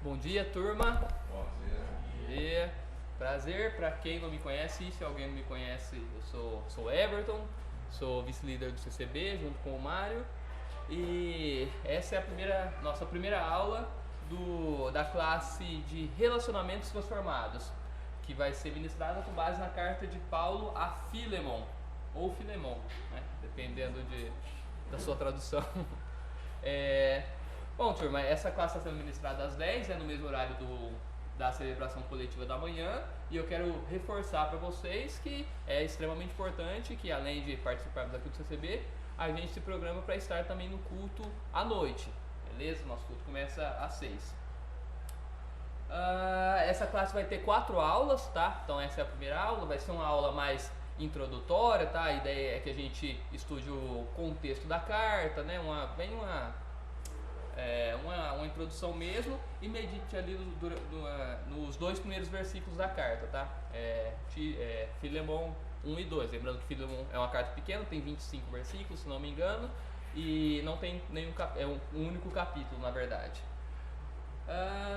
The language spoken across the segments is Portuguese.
Bom dia, turma. Bom dia. Bom dia. Prazer, para quem não me conhece, se alguém não me conhece, eu sou Everton, sou vice-líder do CCB junto com o Mário. E essa é nossa primeira aula da classe de Relacionamentos Transformados, que vai ser ministrada com base na carta de Paulo a Filemon, ou Filemon, né? Dependendo da sua tradução. Bom, turma, essa classe está sendo ministrada às 10, no mesmo horário da celebração coletiva da manhã, e eu quero reforçar para vocês que é extremamente importante que, além de participarmos aqui do CCB, a gente se programa para estar também no culto à noite, beleza? Nosso culto começa às 6. Essa classe vai ter 4 aulas, tá? Então essa é a primeira aula, vai ser uma aula mais introdutória, tá? A ideia é que a gente estude o contexto da carta, né? Uma introdução mesmo, e medite ali nos 2 primeiros versículos da carta, tá? Filemon 1 e 2. Lembrando que Filemon é uma carta pequena, tem 25 versículos, se não me engano, e não tem nenhum é um único capítulo, na verdade.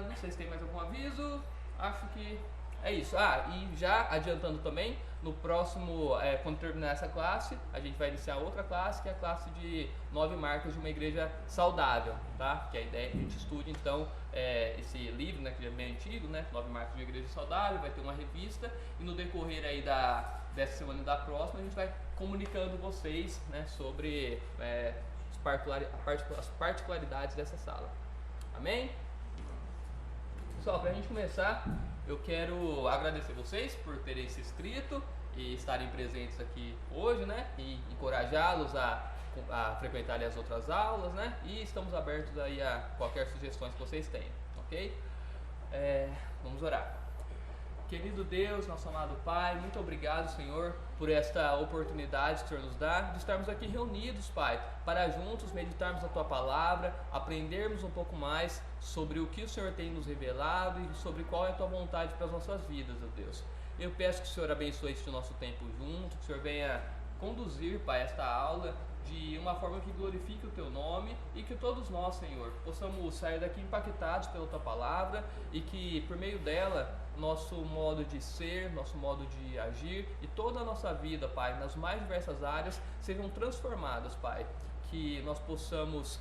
Não sei se tem mais algum aviso. Acho que é isso. E já adiantando também, no próximo, quando terminar essa classe, a gente vai iniciar outra classe, que é a classe de 9 marcas de uma igreja saudável, tá? Que a ideia é que a gente estude, então, esse livro, né, que é bem antigo, né? 9 marcas de uma igreja saudável, vai ter uma revista, e no decorrer aí dessa semana e da próxima, a gente vai comunicando vocês, né, sobre as particularidades dessa sala. Amém? Pessoal, para a gente começar, eu quero agradecer vocês por terem se inscrito e estarem presentes aqui hoje, né? E encorajá-los a frequentarem as outras aulas, né? E estamos abertos aí a qualquer sugestões que vocês tenham, ok? Vamos orar. Querido Deus, nosso amado Pai, muito obrigado, Senhor, por esta oportunidade que o Senhor nos dá de estarmos aqui reunidos, Pai, para juntos meditarmos a Tua Palavra, aprendermos um pouco mais sobre o que o Senhor tem nos revelado e sobre qual é a Tua vontade para as nossas vidas, ó Deus. Eu peço que o Senhor abençoe este nosso tempo junto, que o Senhor venha conduzir, Pai, esta aula de uma forma que glorifique o Teu nome, e que todos nós, Senhor, possamos sair daqui impactados pela Tua Palavra, e que por meio dela nosso modo de ser, nosso modo de agir e toda a nossa vida, Pai, nas mais diversas áreas sejam transformadas, Pai. Que nós possamos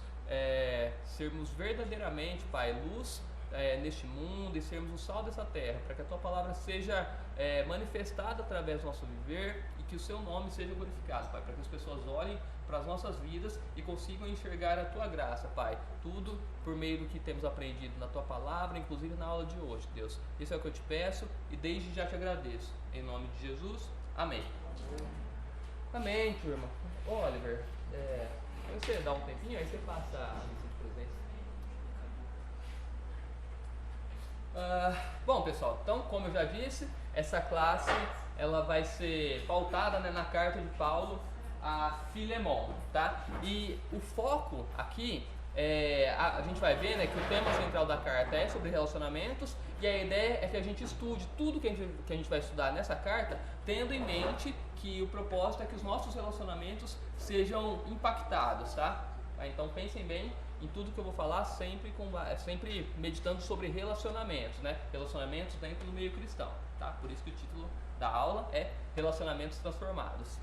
sermos verdadeiramente, Pai, luz neste mundo, e sermos o sal dessa terra, para que a Tua Palavra seja manifestada através do nosso viver, e que o Seu nome seja glorificado, Pai, para que as pessoas olhem para as nossas vidas e consigam enxergar a Tua graça, Pai, tudo por meio do que temos aprendido na Tua Palavra, inclusive na aula de hoje, Deus. Isso é o que eu te peço e desde já te agradeço, em nome de Jesus, amém. Amém, turma. Oliver, você dá um tempinho, aí você passa a lista de presença. Bom, pessoal, então, como eu já disse, essa classe ela vai ser pautada, né, na carta de Paulo a Filemon, tá? E o foco aqui a gente vai ver, né, que o tema central da carta é sobre relacionamentos, e a ideia é que a gente estude tudo que a gente vai estudar nessa carta, tendo em mente que o propósito é que os nossos relacionamentos sejam impactados, tá? Então pensem bem em tudo que eu vou falar, sempre meditando sobre relacionamentos, né? Relacionamentos dentro do meio cristão, tá? Por isso que o título da aula é Relacionamentos Transformados.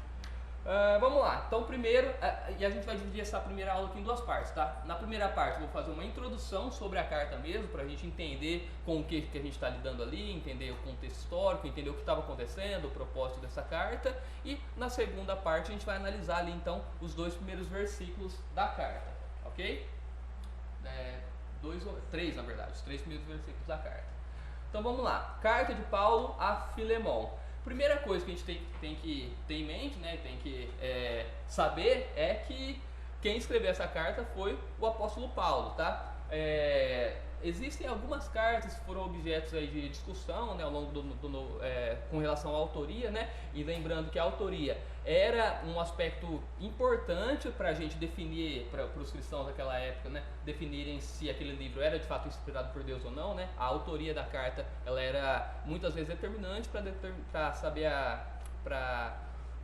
Vamos lá, então primeiro, e a gente vai dividir essa primeira aula aqui em 2 partes, tá? Na primeira parte eu vou fazer uma introdução sobre a carta mesmo, para a gente entender com o que a gente está lidando ali, entender o contexto histórico, entender o que estava acontecendo, o propósito dessa carta, e na segunda parte a gente vai analisar ali então os 2 primeiros versículos da carta, ok? 3 na verdade, os 3 primeiros versículos da carta. Então vamos lá, carta de Paulo a Filemon. Primeira coisa que a gente tem que ter em mente, né, tem que saber, é que quem escreveu essa carta foi o apóstolo Paulo, tá? Existem algumas cartas que foram objetos aí de discussão, né, ao longo com relação à autoria, né? E lembrando que a autoria era um aspecto importante para a gente definir, para os cristãos daquela época, né, definirem se aquele livro era de fato inspirado por Deus ou não, né? A autoria da carta, ela era muitas vezes determinante para saber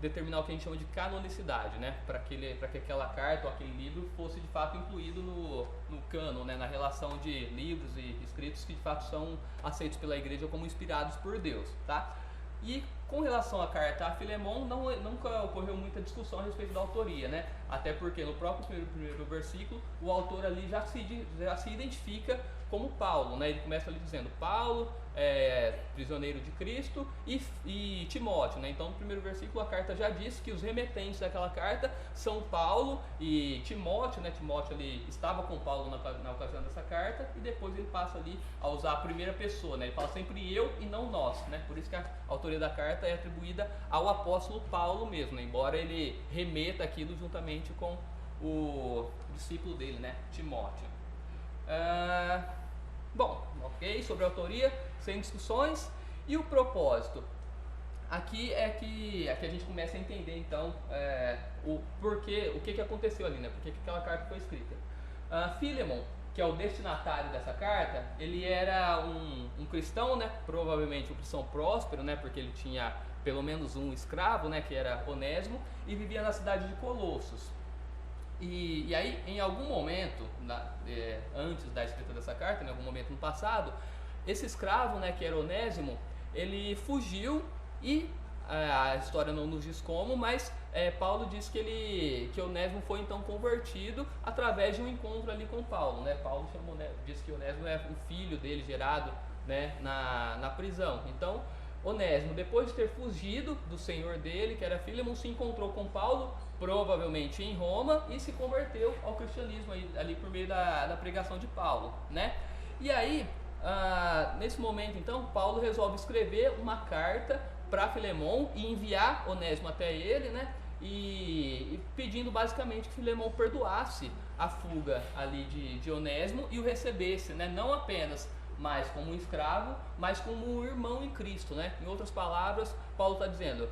determinar o que a gente chama de canonicidade, né? Para que aquela carta ou aquele livro fosse de fato incluído no cânon, né? Na relação de livros e escritos que de fato são aceitos pela igreja como inspirados por Deus, tá? E com relação à carta a Filemon, nunca ocorreu muita discussão a respeito da autoria, né? Até porque no próprio primeiro versículo, o autor ali já se identifica como Paulo, né? Ele começa ali dizendo Paulo, prisioneiro de Cristo, e Timóteo, né? Então no primeiro versículo a carta já diz que os remetentes daquela carta são Paulo e Timóteo, né? Timóteo ali estava com Paulo na ocasião dessa carta, e depois ele passa ali a usar a primeira pessoa, né? Ele fala sempre eu e não nós, né? Por isso que a autoria da carta é atribuída ao apóstolo Paulo mesmo, né? Embora ele remeta aquilo juntamente com o discípulo dele, né? Timóteo. Bom, ok, sobre a autoria, sem discussões. E o propósito? Aqui é que a gente começa a entender então o porquê, o que aconteceu ali, né? Por que aquela carta foi escrita. Filemon, que é o destinatário dessa carta, ele era um cristão, né? Provavelmente um cristão próspero, né? Porque ele tinha pelo menos um escravo, né? Que era Onésimo, e vivia na cidade de Colossos. E aí, em algum momento, antes da escrita dessa carta, em algum momento no passado, esse escravo, né, que era Onésimo, ele fugiu e a história não nos diz como, mas Paulo diz que Onésimo foi então convertido através de um encontro ali com Paulo, né? Paulo diz que Onésimo é um filho dele gerado, né, na prisão. Então Onésimo, depois de ter fugido do senhor dele, que era Filemon, se encontrou com Paulo, provavelmente em Roma, e se converteu ao cristianismo ali por meio da pregação de Paulo, né? E aí, nesse momento então, Paulo resolve escrever uma carta para Filemon e enviar Onésimo até ele, né? E pedindo basicamente que Filemon perdoasse a fuga ali de Onésimo e o recebesse, né? Não apenas mais como um escravo, mas como um irmão em Cristo, né? Em outras palavras, Paulo está dizendo,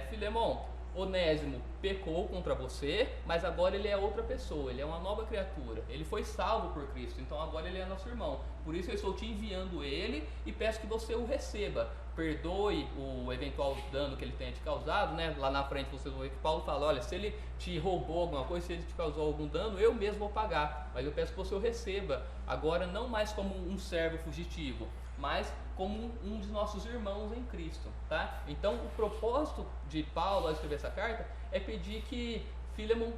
Filemon, Onésimo pecou contra você, mas agora ele é outra pessoa, ele é uma nova criatura, ele foi salvo por Cristo, então agora ele é nosso irmão, por isso eu estou te enviando ele e peço que você o receba, perdoe o eventual dano que ele tenha te causado, né? Lá na frente você vai ver que Paulo fala, olha, se ele te roubou alguma coisa, se ele te causou algum dano, eu mesmo vou pagar, mas eu peço que você o receba, agora não mais como um servo fugitivo, mas como um de nossos irmãos em Cristo, tá? Então o propósito de Paulo ao escrever essa carta é pedir que Filemon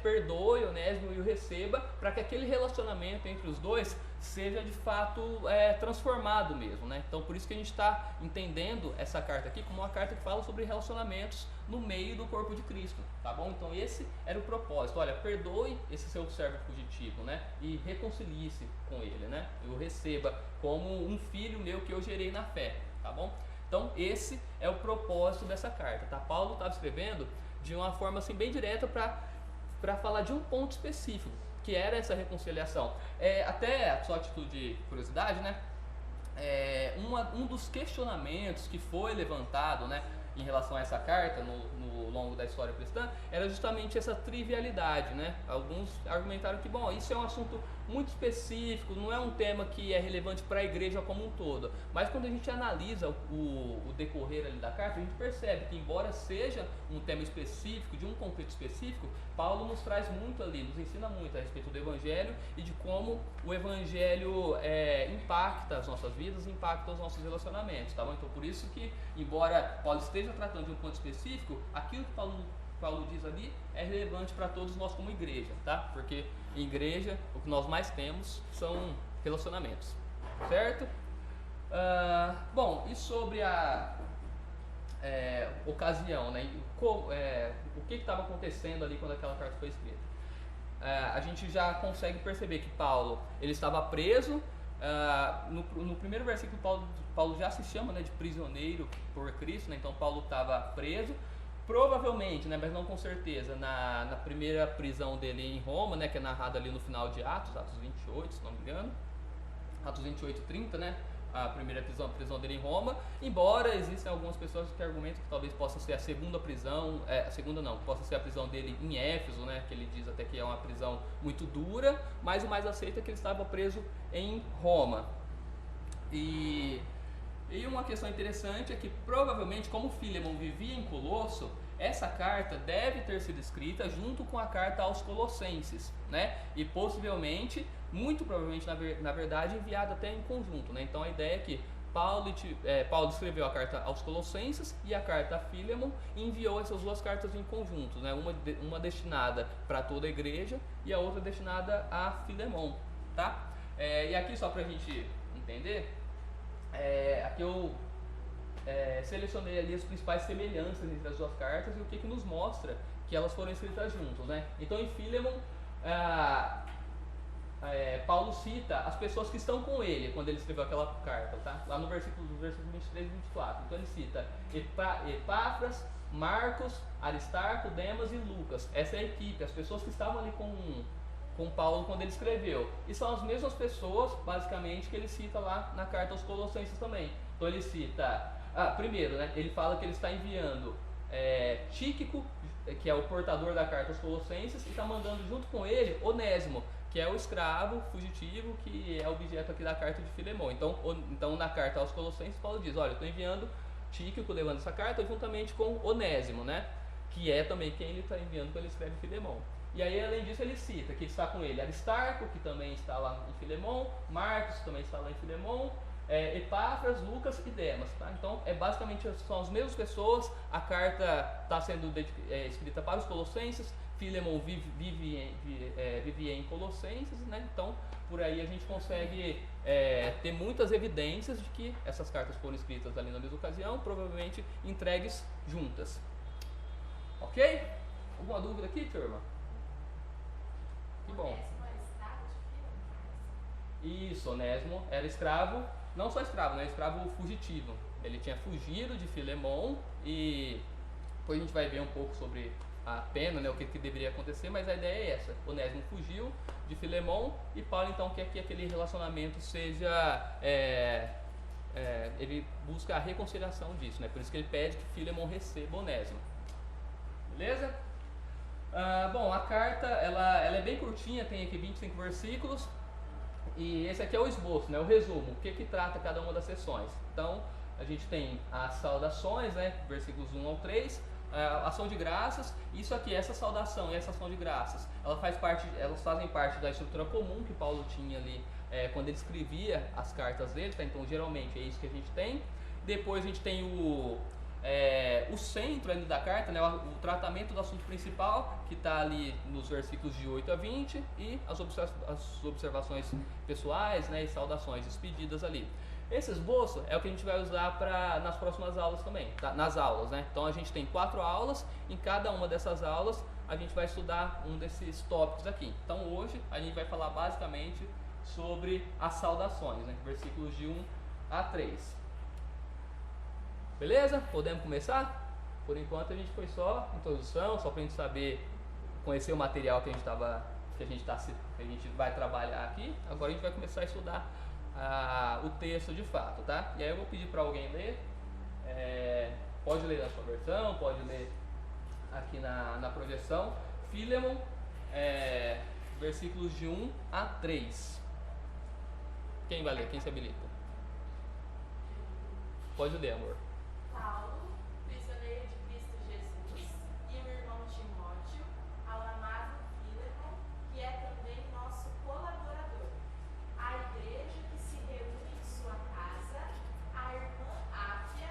perdoe Onésimo e o receba, para que aquele relacionamento entre os dois seja de fato transformado mesmo, né? Então por isso que a gente está entendendo essa carta aqui como uma carta que fala sobre relacionamentos no meio do corpo de Cristo, tá bom? Então esse era o propósito, olha, perdoe esse seu servo fugitivo, né? E reconcilie-se com ele, né? Eu receba como um filho meu que eu gerei na fé, tá bom? Então esse é o propósito dessa carta, tá? Paulo estava escrevendo de uma forma assim bem direta para falar de um ponto específico, que era essa reconciliação. Até só a título de curiosidade, né? Um dos questionamentos que foi levantado, né, em relação a essa carta no longo da história cristã era justamente essa trivialidade, né? Alguns argumentaram que, bom, isso é um assunto muito específico, não é um tema que é relevante para a igreja como um todo, mas quando a gente analisa o decorrer ali da carta, a gente percebe que, embora seja um tema específico, de um contexto específico, Paulo nos traz muito ali, nos ensina muito a respeito do Evangelho e de como o Evangelho impacta as nossas vidas, impacta os nossos relacionamentos, tá bom? Então por isso que, embora Paulo esteja tratando de um ponto específico, aquilo que Paulo diz ali é relevante para todos nós como igreja, tá? Porque em igreja o que nós mais temos são relacionamentos, certo? Bom, e sobre a ocasião, né? O que estava acontecendo ali quando aquela carta foi escrita? A gente já consegue perceber que Paulo ele estava preso. No primeiro versículo Paulo já se chama, né, de prisioneiro por Cristo, né? Então Paulo estava preso, provavelmente, né, mas não com certeza, na primeira prisão dele em Roma, né, que é narrado ali no final de Atos 28, se não me engano, Atos 28 e 30, né, a primeira prisão dele em Roma, embora existem algumas pessoas que argumentam que talvez possa ser a segunda prisão, possa ser a prisão dele em Éfeso, né, que ele diz até que é uma prisão muito dura, mas o mais aceito é que ele estava preso em Roma. E uma questão interessante é que provavelmente, como Filemon vivia em Colosso, essa carta deve ter sido escrita junto com a carta aos Colossenses, né? E possivelmente, muito provavelmente, na verdade, enviada até em conjunto, né? Então a ideia é que Paulo escreveu a carta aos Colossenses e a carta a Filemon e enviou essas duas cartas em conjunto, né? Uma destinada para toda a igreja e a outra destinada a Filemon, tá? E aqui, só para a gente entender, aqui eu selecionei ali as principais semelhanças entre as duas cartas e o que nos mostra que elas foram escritas juntas, né? Então em Filemon, Paulo cita as pessoas que estão com ele quando ele escreveu aquela carta, tá? Lá no versículo 23 e 24. Então ele cita Epáfras, Marcos, Aristarco, Demas e Lucas. Essa é a equipe, as pessoas que estavam ali com Paulo quando ele escreveu. E são as mesmas pessoas, basicamente, que ele cita lá na carta aos Colossenses também. Então ele cita, primeiro, né, ele fala que ele está enviando Tíquico, que é o portador da carta aos Colossenses, e está mandando junto com ele Onésimo, que é o escravo fugitivo que é objeto aqui da carta de Filemon. Então na carta aos Colossenses, Paulo diz, olha, eu estou enviando Tíquico levando essa carta juntamente com Onésimo, né, que é também quem ele está enviando quando ele escreve Filemon. E aí, além disso, ele cita que está com ele Aristarco, que também está lá em Filemon, Marcos, que também está lá em Filemon, Epáfras, Lucas e Demas, tá? Então, basicamente são as mesmas pessoas. A carta está sendo escrita para os Colossenses. Filemon vivia em Colossenses, né? Então, por aí a gente consegue ter muitas evidências de que essas cartas foram escritas ali na mesma ocasião, provavelmente entregues juntas. Ok? Alguma dúvida aqui, turma? Que bom. Isso, Onésimo era escravo, não só escravo, né? Escravo fugitivo. Ele tinha fugido de Filemon e depois a gente vai ver um pouco sobre a pena, né? O que deveria acontecer, mas a ideia é essa. Onésimo fugiu de Filemon e Paulo então quer que aquele relacionamento seja... ele busca a reconciliação disso, né? Por isso que ele pede que Filemon receba Onésimo. Beleza? Bom, a carta ela é bem curtinha, tem aqui 25 versículos e esse aqui é o esboço, né, o resumo, o que trata cada uma das sessões. Então a gente tem as saudações, né, versículos 1 ao 3, ação de graças. Isso aqui, essa saudação e essa ação de graças, elas fazem parte da estrutura comum que Paulo tinha ali quando ele escrevia as cartas dele, tá? Então geralmente é isso que a gente tem. Depois a gente tem o centro ali da carta, né, o tratamento do assunto principal, que está ali nos versículos de 8 a 20, e as observações pessoais, né, e saudações, despedidas ali. Esse esboço é o que a gente vai usar nas próximas aulas também, tá? Nas aulas, né? Então a gente tem 4 aulas, em cada uma dessas aulas a gente vai estudar um desses tópicos aqui. Então hoje a gente vai falar basicamente sobre as saudações, né, versículos de 1 a 3. Beleza? Podemos começar? Por enquanto a gente foi só introdução, só para a gente saber, conhecer o material que a gente vai trabalhar aqui. Agora a gente vai começar a estudar o texto de fato, tá? E aí eu vou pedir para alguém ler. Pode ler na sua versão, pode ler aqui na projeção. Filemon, versículos de 1 a 3. Quem vai ler? Quem se habilita? Pode ler, amor. Paulo, prisioneiro de Cristo Jesus, e o irmão Timóteo, ao amado Filemon, que é também nosso colaborador, à igreja que se reúne em sua casa, a irmã Áfia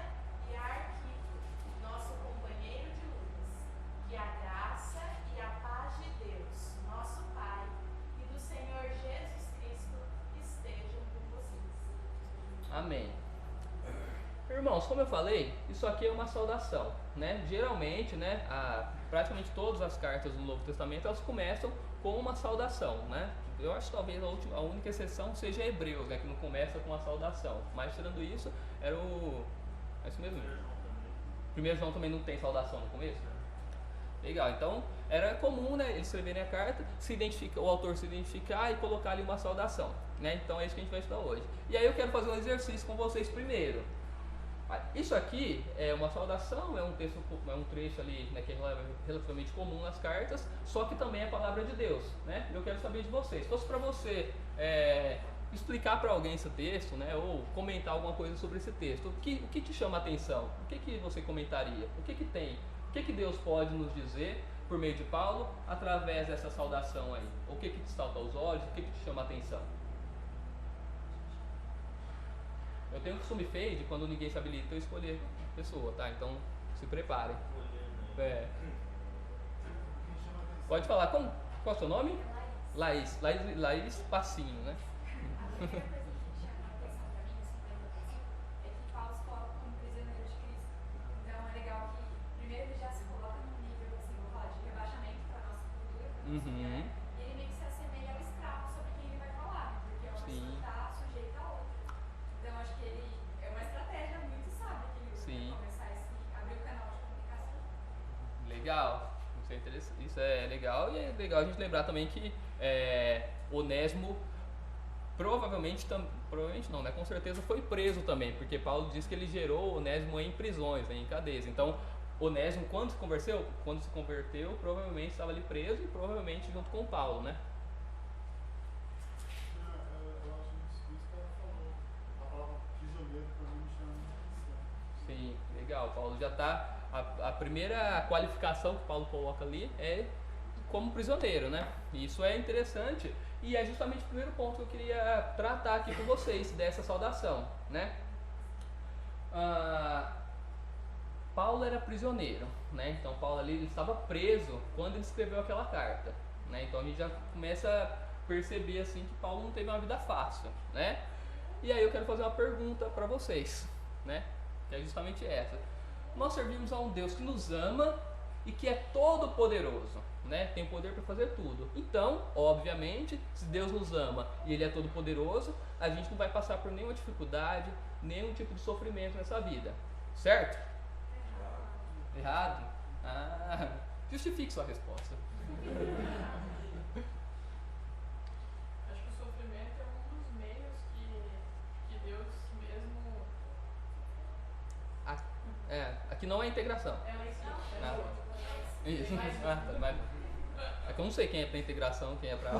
e a Arquipo, nosso companheiro de lutas, que a graça e a paz de Deus, nosso Pai, e do Senhor Jesus Cristo estejam com vocês. Amém. Irmãos, como eu falei, isso aqui é uma saudação, né? Geralmente, né, praticamente todas as cartas do Novo Testamento, elas começam com uma saudação, né? Eu acho que talvez a única exceção seja Hebreus, né, que não começa com uma saudação. Mas tirando isso, é isso mesmo. 1 João também não tem saudação no começo? Legal, então era comum, né, eles escreverem a carta, o autor se identificar e colocar ali uma saudação, né? Então é isso que a gente vai estudar hoje. E aí eu quero fazer um exercício com vocês primeiro. Isso aqui é uma saudação, é um trecho ali, né, que é relativamente comum nas cartas, só que também é a palavra de Deus, né? Eu quero saber de vocês. Então, se para você explicar para alguém esse texto, né, ou comentar alguma coisa sobre esse texto, o que te chama a atenção? O que você comentaria? O que tem? O que Deus pode nos dizer por meio de Paulo através dessa saudação aí? O que te salta aos olhos? O que te chama a atenção? Eu tenho um costume feio de quando ninguém se habilita eu escolher a pessoa, tá? Então se preparem. Pode falar, qual é o seu nome? Laís Passinho, né? A primeira coisa que chama a atenção para mim, assim, lendo o texto, é que Paulo se coloca como prisioneiro de Cristo. Então é legal que, primeiro, ele já se coloca num nível, assim, vou falar, de rebaixamento para a nossa cultura, para a nossa mulher, e ele meio que se assemelha ao escravo sobre quem ele vai falar, né? Porque uma pessoa está sujeita a outra. Então acho que ele é uma estratégia muito sábia que ele usa para começar a abrir o canal de comunicação. Legal. Isso é legal, e é legal a gente lembrar também que Onésimo provavelmente não, né? Com certeza foi preso também, porque Paulo diz que ele gerou Onésimo em prisões, né? Em cadeias. Então, Onésimo, quando se converteu, provavelmente estava ali preso e provavelmente junto com Paulo, né? Eu acho que isso que ela falou, a palavra prisioneiro para mim me chama a atenção. Sim, legal. Paulo já está. A primeira qualificação que Paulo coloca ali é como prisioneiro, né? E isso é interessante e é justamente o primeiro ponto que eu queria tratar aqui com vocês dessa saudação, né? Paulo era prisioneiro, né? Então Paulo ali ele estava preso quando ele escreveu aquela carta, né? Então a gente já começa a perceber assim que Paulo não teve uma vida fácil, né? E aí eu quero fazer uma pergunta para vocês, né? Que é justamente essa. Nós servimos a um Deus que nos ama e que é todo poderoso, né? Tem poder para fazer tudo. Então, obviamente, se Deus nos ama e Ele é todo poderoso, a gente não vai passar por nenhuma dificuldade, nenhum tipo de sofrimento nessa vida, certo? Errado? Justifique sua resposta. Acho que o sofrimento é um dos meios que Deus mesmo... Aqui não é integração. Isso. Mas é que eu não sei quem é pra integração, quem é pra...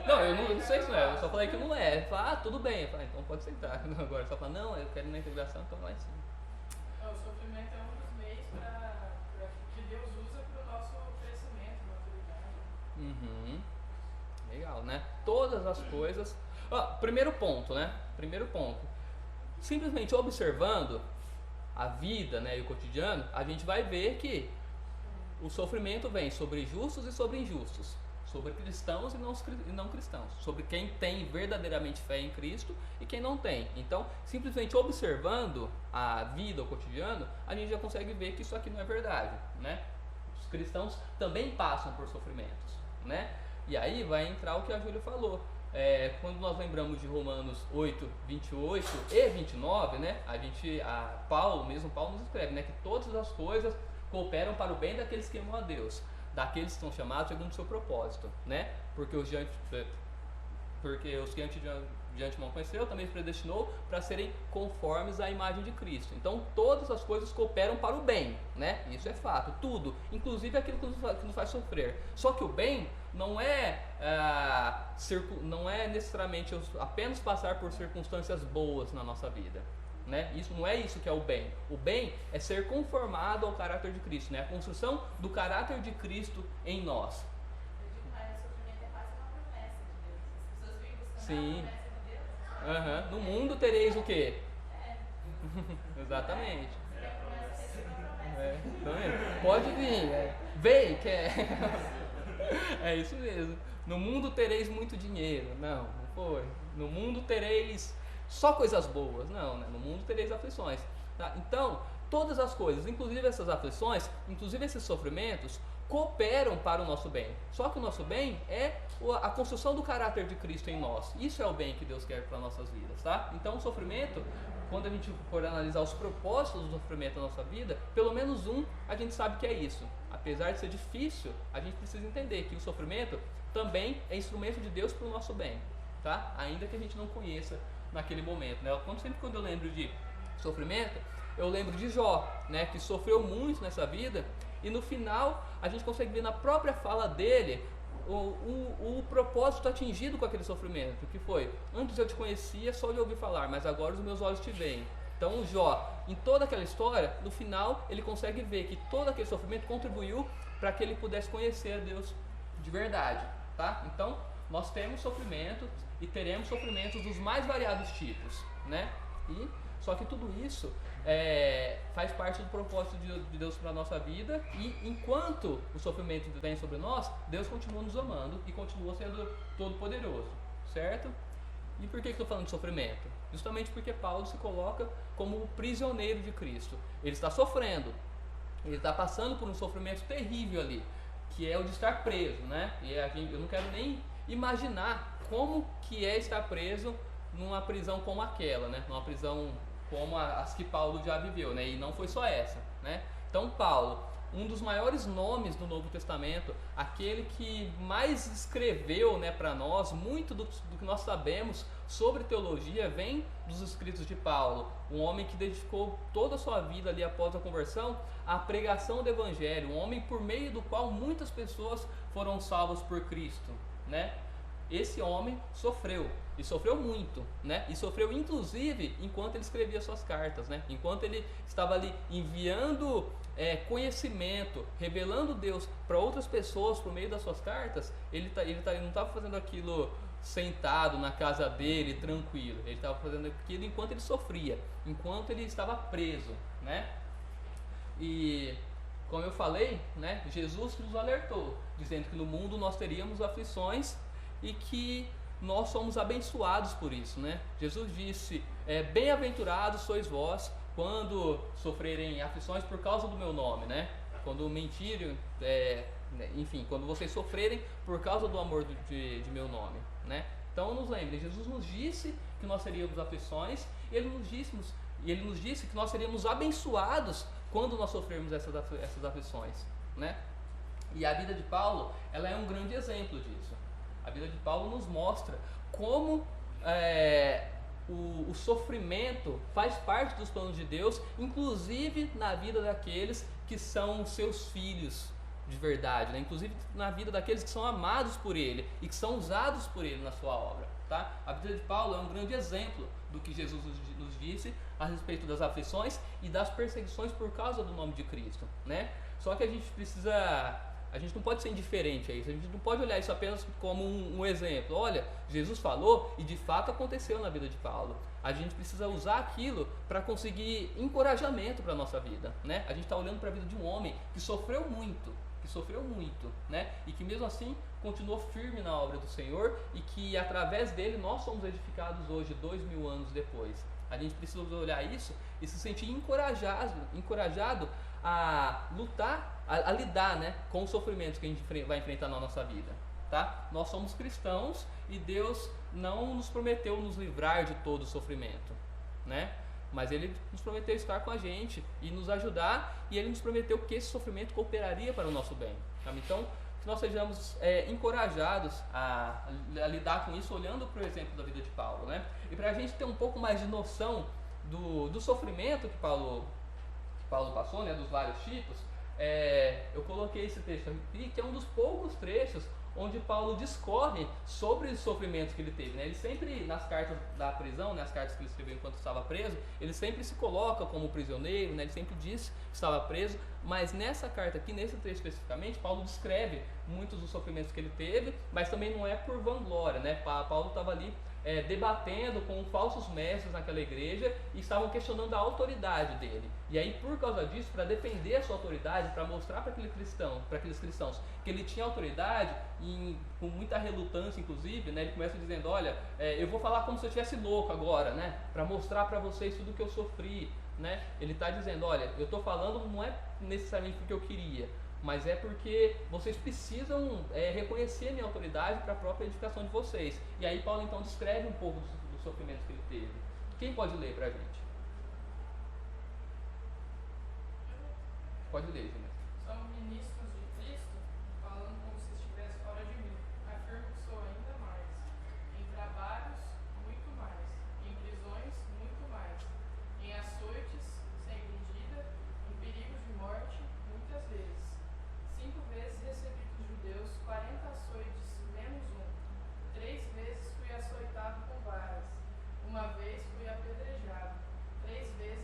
Não, eu não sei se não é, eu só falei que não é. Fala, tudo bem. Eu falei, então pode sentar. Agora só fala, não, eu quero ir na integração, então vai sim. O sofrimento é um dos meios que Deus usa para o nosso crescimento, maturidade. Legal, né? Todas as coisas... primeiro ponto, né? Primeiro ponto. Simplesmente observando a vida, né, e o cotidiano, a gente vai ver que o sofrimento vem sobre justos e sobre injustos, sobre cristãos e não cristãos, sobre quem tem verdadeiramente fé em Cristo e quem não tem. Então, simplesmente observando a vida, o cotidiano, a gente já consegue ver que isso aqui não é verdade, né? Os cristãos também passam por sofrimentos, né? E aí vai entrar o que a Júlia falou. Quando nós lembramos de Romanos 8, 28 e 29, né, Paulo nos escreve, né, que todas as coisas cooperam para o bem daqueles que amam a Deus, daqueles que são chamados segundo o seu propósito, né, porque os que de antemão conheceu também predestinou para serem conformes à imagem de Cristo. Então todas as coisas cooperam para o bem, né? Isso é fato, tudo, inclusive aquilo que nos faz sofrer. Só que o bem não é necessariamente apenas passar por circunstâncias boas na nossa vida, né? Isso não é isso que é o bem. O bem é ser conformado ao caráter de Cristo, né? A construção do caráter de Cristo em nós. Eu digo, o sofrimento é quase uma promessa de Deus. As pessoas vêm buscando Sim. a promessa de Deus. No mundo tereis o quê? Exatamente. Se a promessa é sempre uma promessa. Tá vendo? Pode vir, vem, quer. É isso mesmo. No mundo tereis muito dinheiro. Não foi. No mundo tereis só coisas boas. Não, né? No mundo tereis aflições. Tá? Então, todas as coisas, inclusive essas aflições, inclusive esses sofrimentos, cooperam para o nosso bem. Só que o nosso bem é a construção do caráter de Cristo em nós. Isso é o bem que Deus quer para nossas vidas, tá? Então o sofrimento, quando a gente for analisar os propósitos do sofrimento na nossa vida, pelo menos a gente sabe que é isso. Apesar de ser difícil, a gente precisa entender que o sofrimento também é instrumento de Deus para o nosso bem, tá? Ainda que a gente não conheça naquele momento, né? Sempre quando eu lembro de sofrimento, eu lembro de Jó, né? Que sofreu muito nessa vida. E no final, a gente consegue ver na própria fala dele o propósito atingido com aquele sofrimento, que foi: antes eu te conhecia só de ouvir falar, mas agora os meus olhos te veem. Então Jó, em toda aquela história, no final ele consegue ver que todo aquele sofrimento contribuiu para que ele pudesse conhecer a Deus de verdade, tá? Então nós temos sofrimento e teremos sofrimentos dos mais variados tipos, né? E só que tudo isso faz parte do propósito de Deus para a nossa vida, e enquanto o sofrimento vem sobre nós, Deus continua nos amando e continua sendo todo poderoso, certo? E por que estou falando de sofrimento? Justamente porque Paulo se coloca como o prisioneiro de Cristo. Ele está sofrendo, ele está passando por um sofrimento terrível ali, que é o de estar preso, né? E eu não quero nem imaginar como que é estar preso numa prisão como aquela, né? Numa prisão como as que Paulo já viveu, né? E não foi só essa, né? Então Paulo, um dos maiores nomes do Novo Testamento, aquele que mais escreveu, né, para nós, muito do que nós sabemos sobre teologia vem dos escritos de Paulo, um homem que dedicou toda a sua vida ali após a conversão à pregação do Evangelho, um homem por meio do qual muitas pessoas foram salvas por Cristo, né? Esse homem sofreu, e sofreu muito, né? E sofreu inclusive enquanto ele escrevia suas cartas, né? Enquanto ele estava ali enviando conhecimento, revelando Deus para outras pessoas por meio das suas cartas, ele não estava fazendo aquilo sentado na casa dele, tranquilo. Ele estava fazendo aquilo enquanto ele sofria, enquanto ele estava preso, né? E como eu falei, né? Jesus nos alertou, dizendo que no mundo nós teríamos aflições e que nós somos abençoados por isso, né? Jesus disse: bem-aventurados sois vós quando sofrerem aflições por causa do meu nome, né? Quando mentirem, enfim, quando vocês sofrerem por causa do amor de meu nome, né? Então nos lembrem, Jesus nos disse que nós teríamos aflições, e ele nos disse que nós seríamos abençoados quando nós sofrermos essas aflições, né? E a vida de Paulo, ela é um grande exemplo disso. A vida de Paulo nos mostra como o sofrimento faz parte dos planos de Deus, inclusive na vida daqueles que são seus filhos de verdade, né? Inclusive na vida daqueles que são amados por Ele e que são usados por Ele na sua obra, tá? A vida de Paulo é um grande exemplo do que Jesus nos disse a respeito das aflições e das perseguições por causa do nome de Cristo, né? Só que a gente não pode ser indiferente a isso, a gente não pode olhar isso apenas como um exemplo. Olha, Jesus falou e de fato aconteceu na vida de Paulo. A gente precisa usar aquilo para conseguir encorajamento para a nossa vida, né? A gente está olhando para a vida de um homem que sofreu muito, né? E que mesmo assim continuou firme na obra do Senhor, e que através dele nós somos edificados hoje, 2000 anos depois. A gente precisa olhar isso e se sentir encorajado a lutar, a lidar, né, com os sofrimentos que a gente vai enfrentar na nossa vida, tá? Nós somos cristãos e Deus não nos prometeu nos livrar de todo o sofrimento, né? Mas Ele nos prometeu estar com a gente e nos ajudar, e Ele nos prometeu que esse sofrimento cooperaria para o nosso bem, sabe? Então, que nós sejamos encorajados a lidar com isso, olhando para o exemplo da vida de Paulo, né? E para a gente ter um pouco mais de noção do sofrimento que Paulo passou, né, dos vários tipos, eu coloquei esse texto aqui, que é um dos poucos trechos onde Paulo discorre sobre os sofrimentos que ele teve, né? Ele sempre, nas cartas da prisão, né, as cartas que ele escreveu enquanto estava preso, ele sempre se coloca como prisioneiro, né? Ele sempre diz que estava preso, mas nessa carta aqui, nesse trecho especificamente, Paulo descreve muitos dos sofrimentos que ele teve, mas também não é por vanglória, né? Paulo estava ali debatendo com falsos mestres naquela igreja e estavam questionando a autoridade dele. E aí, por causa disso, para defender a sua autoridade, para mostrar para aqueles cristãos que ele tinha autoridade, com muita relutância inclusive, né, ele começa dizendo: olha, eu vou falar como se eu estivesse louco agora, né, para mostrar para vocês tudo que eu sofri, né? Ele está dizendo: olha, eu estou falando não é necessariamente porque eu queria, mas é porque vocês precisam reconhecer a minha autoridade para a própria edificação de vocês. E aí Paulo então descreve um pouco dos sofrimentos que ele teve. Quem pode ler para a gente? Pode ler, Júnior. São ministros de Cristo, falando como se estivesse fora de mim. Afirmo que sou ainda mais. Em trabalhos, muito mais. Em prisões, muito mais. Em açoites, sem medida. Em perigos de morte, muitas vezes. 5 vezes recebi dos judeus 40 açoites, menos 1. 3 vezes fui açoitado com varas. 1 vez fui apedrejado. 3 vezes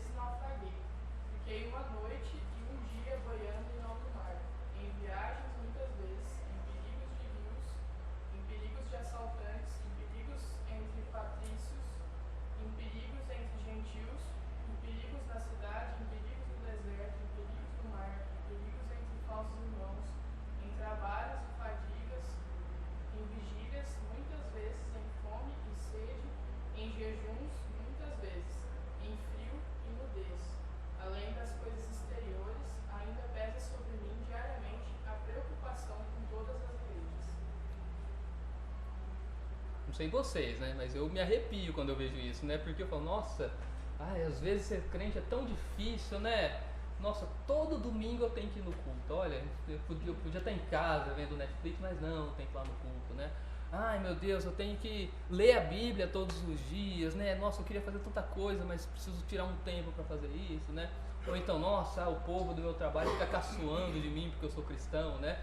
não sei vocês, né? Mas eu me arrepio quando eu vejo isso, né? Porque eu falo, nossa, ai, às vezes ser crente é tão difícil, né? Nossa, todo domingo eu tenho que ir no culto. Olha, eu podia estar em casa vendo Netflix, mas não, tem que ir lá no culto, né? Ai, meu Deus, eu tenho que ler a Bíblia todos os dias, né? Nossa, eu queria fazer tanta coisa, mas preciso tirar um tempo para fazer isso, né? Ou então, nossa, o povo do meu trabalho fica caçoando de mim porque eu sou cristão, né?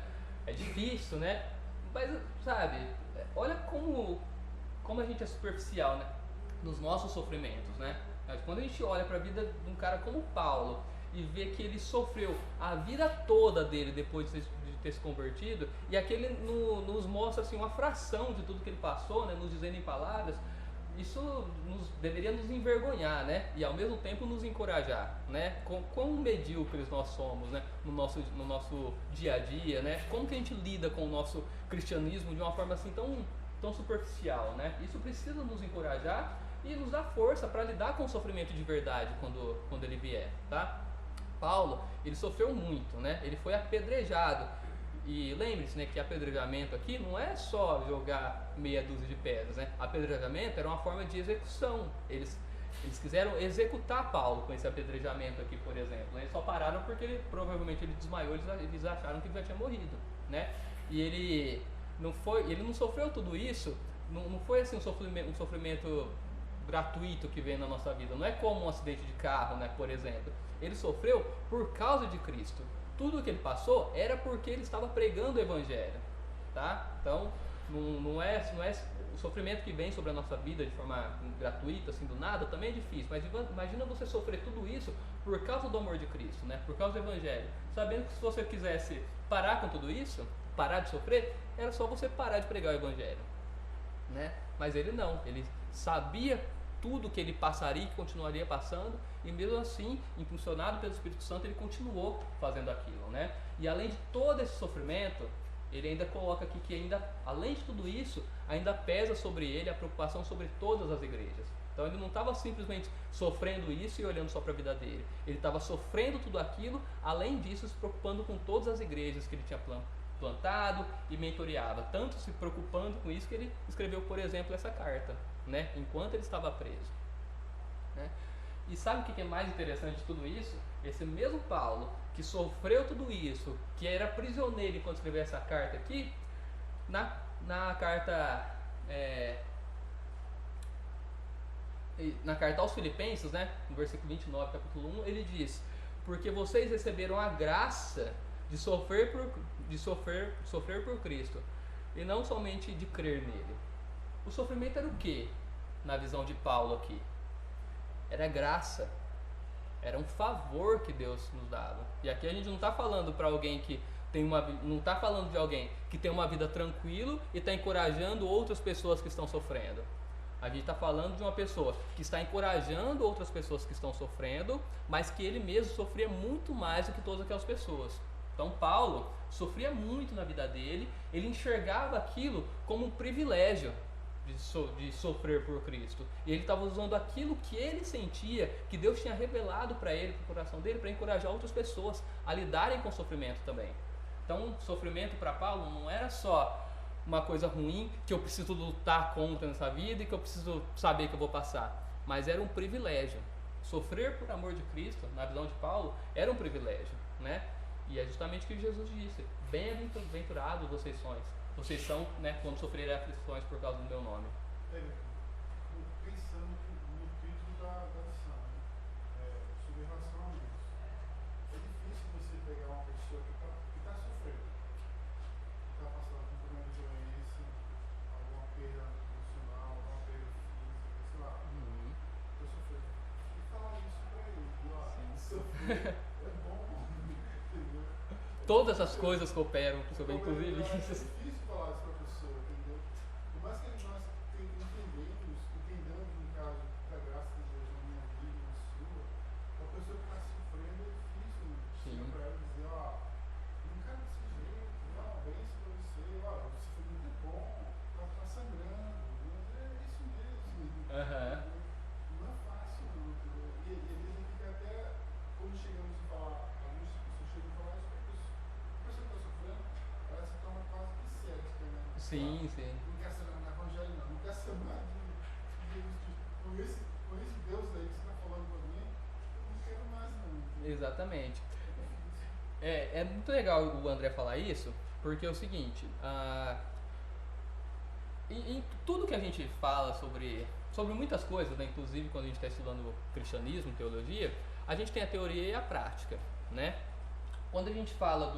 É difícil, né? Mas, sabe, olha como a gente é superficial, né? Nos nossos sofrimentos, né? Mas quando a gente olha para a vida de um cara como Paulo e vê que ele sofreu a vida toda dele depois de ter se convertido, e aqui ele nos mostra assim, uma fração de tudo que ele passou, né? Nos dizendo em palavras, isso deveria nos envergonhar, né? E ao mesmo tempo nos encorajar, né? Quão medíocres nós somos, né? No nosso dia a dia, né? Como que a gente lida com o nosso cristianismo de uma forma assim tão superficial, né? Isso precisa nos encorajar e nos dar força para lidar com o sofrimento de verdade quando ele vier, tá? Paulo, ele sofreu muito, né? Ele foi apedrejado. E lembre-se, né, que apedrejamento aqui não é só jogar meia dúzia de pedras, né? Apedrejamento era uma forma de execução. Eles quiseram executar Paulo com esse apedrejamento aqui, por exemplo. Eles só pararam porque provavelmente ele desmaiou, eles acharam que ele já tinha morrido, né? E ele não sofreu tudo isso, não foi assim um sofrimento gratuito que vem na nossa vida. Não é como um acidente de carro, né, por exemplo. Ele sofreu por causa de Cristo. Tudo que ele passou era porque ele estava pregando o Evangelho, tá? Então, não é o sofrimento que vem sobre a nossa vida de forma gratuita, assim, do nada, também é difícil. Mas imagina você sofrer tudo isso por causa do amor de Cristo, né? Por causa do Evangelho. Sabendo que se você quisesse parar com tudo isso, parar de sofrer, era só você parar de pregar o Evangelho, né? Mas ele não, ele sabia tudo que ele passaria e que continuaria passando, e mesmo assim, impulsionado pelo Espírito Santo, ele continuou fazendo aquilo, né? E além de todo esse sofrimento, ele ainda coloca aqui que ainda, além de tudo isso, ainda pesa sobre ele a preocupação sobre todas as igrejas. Então ele não estava simplesmente sofrendo isso e olhando só para a vida dele. Ele estava sofrendo tudo aquilo, além disso se preocupando com todas as igrejas que ele tinha plantado e mentoreava. Tanto se preocupando com isso que ele escreveu, por exemplo, essa carta, né? Enquanto ele estava preso, né? E sabe o que é mais interessante de tudo isso? Esse mesmo Paulo, que sofreu tudo isso, que era prisioneiro enquanto escreveu essa carta aqui, na carta aos Filipenses, né, no versículo 29, capítulo 1, ele diz: porque vocês receberam a graça de sofrer por Cristo, e não somente de crer nele. O sofrimento era o que, na visão de Paulo aqui? Era graça, era um favor que Deus nos dava. E aqui a gente não está falando para alguém que não está falando de alguém que tem uma vida tranquila e está encorajando outras pessoas que estão sofrendo. A gente está falando de uma pessoa que está encorajando outras pessoas que estão sofrendo, mas que ele mesmo sofria muito mais do que todas aquelas pessoas. Então Paulo sofria muito na vida dele, ele enxergava aquilo como um privilégio de sofrer por Cristo. E ele estava usando aquilo que ele sentia, que Deus tinha revelado para ele, para o coração dele, para encorajar outras pessoas a lidarem com o sofrimento também. Então, o sofrimento para Paulo não era só uma coisa ruim que eu preciso lutar contra nessa vida e que eu preciso saber que eu vou passar, mas era um privilégio. Sofrer por amor de Cristo, na visão de Paulo, era um privilégio, né? E é justamente o que Jesus disse: bem-aventurados vocês são, né, quando sofrerem aflições por causa do meu nome. Pensando no título da lição, sobre relacionamentos. É difícil você pegar uma pessoa que está sofrendo, que está passando por um problema de doença, alguma perda emocional, alguma perda física, sei lá. Estou sofrendo. E falar isso para ele, sofrer é bom, entendeu? Todas as coisas cooperam para o seu bem, inclusive É isso. difícil falar isso para a pessoa, entendeu? Por mais que nós entendamos, no caso, da graça de Deus na minha vida, na sua, a pessoa que está sofrendo é difícil chegar para ela e dizer: ó, não quero desse jeito, não, benção para você, ó, você foi muito bom, tá sangrando, mas é isso mesmo. Não é fácil, não, entendeu? E às vezes a gente fica até, quando chegamos a falar, algumas pessoas chegam a falar isso para a pessoa que está sofrendo, ela se torna quase que cética, né? Sim. Não quer saber do evangelho, não quer saber semana com esse Deus aí que você está falando para mim, eu não quero mais não. Exatamente. É muito legal o André falar isso, porque é o seguinte, em tudo que a gente fala sobre muitas coisas, né, inclusive quando a gente está estudando cristianismo, teologia, a gente tem a teoria e a prática, né? Quando a gente fala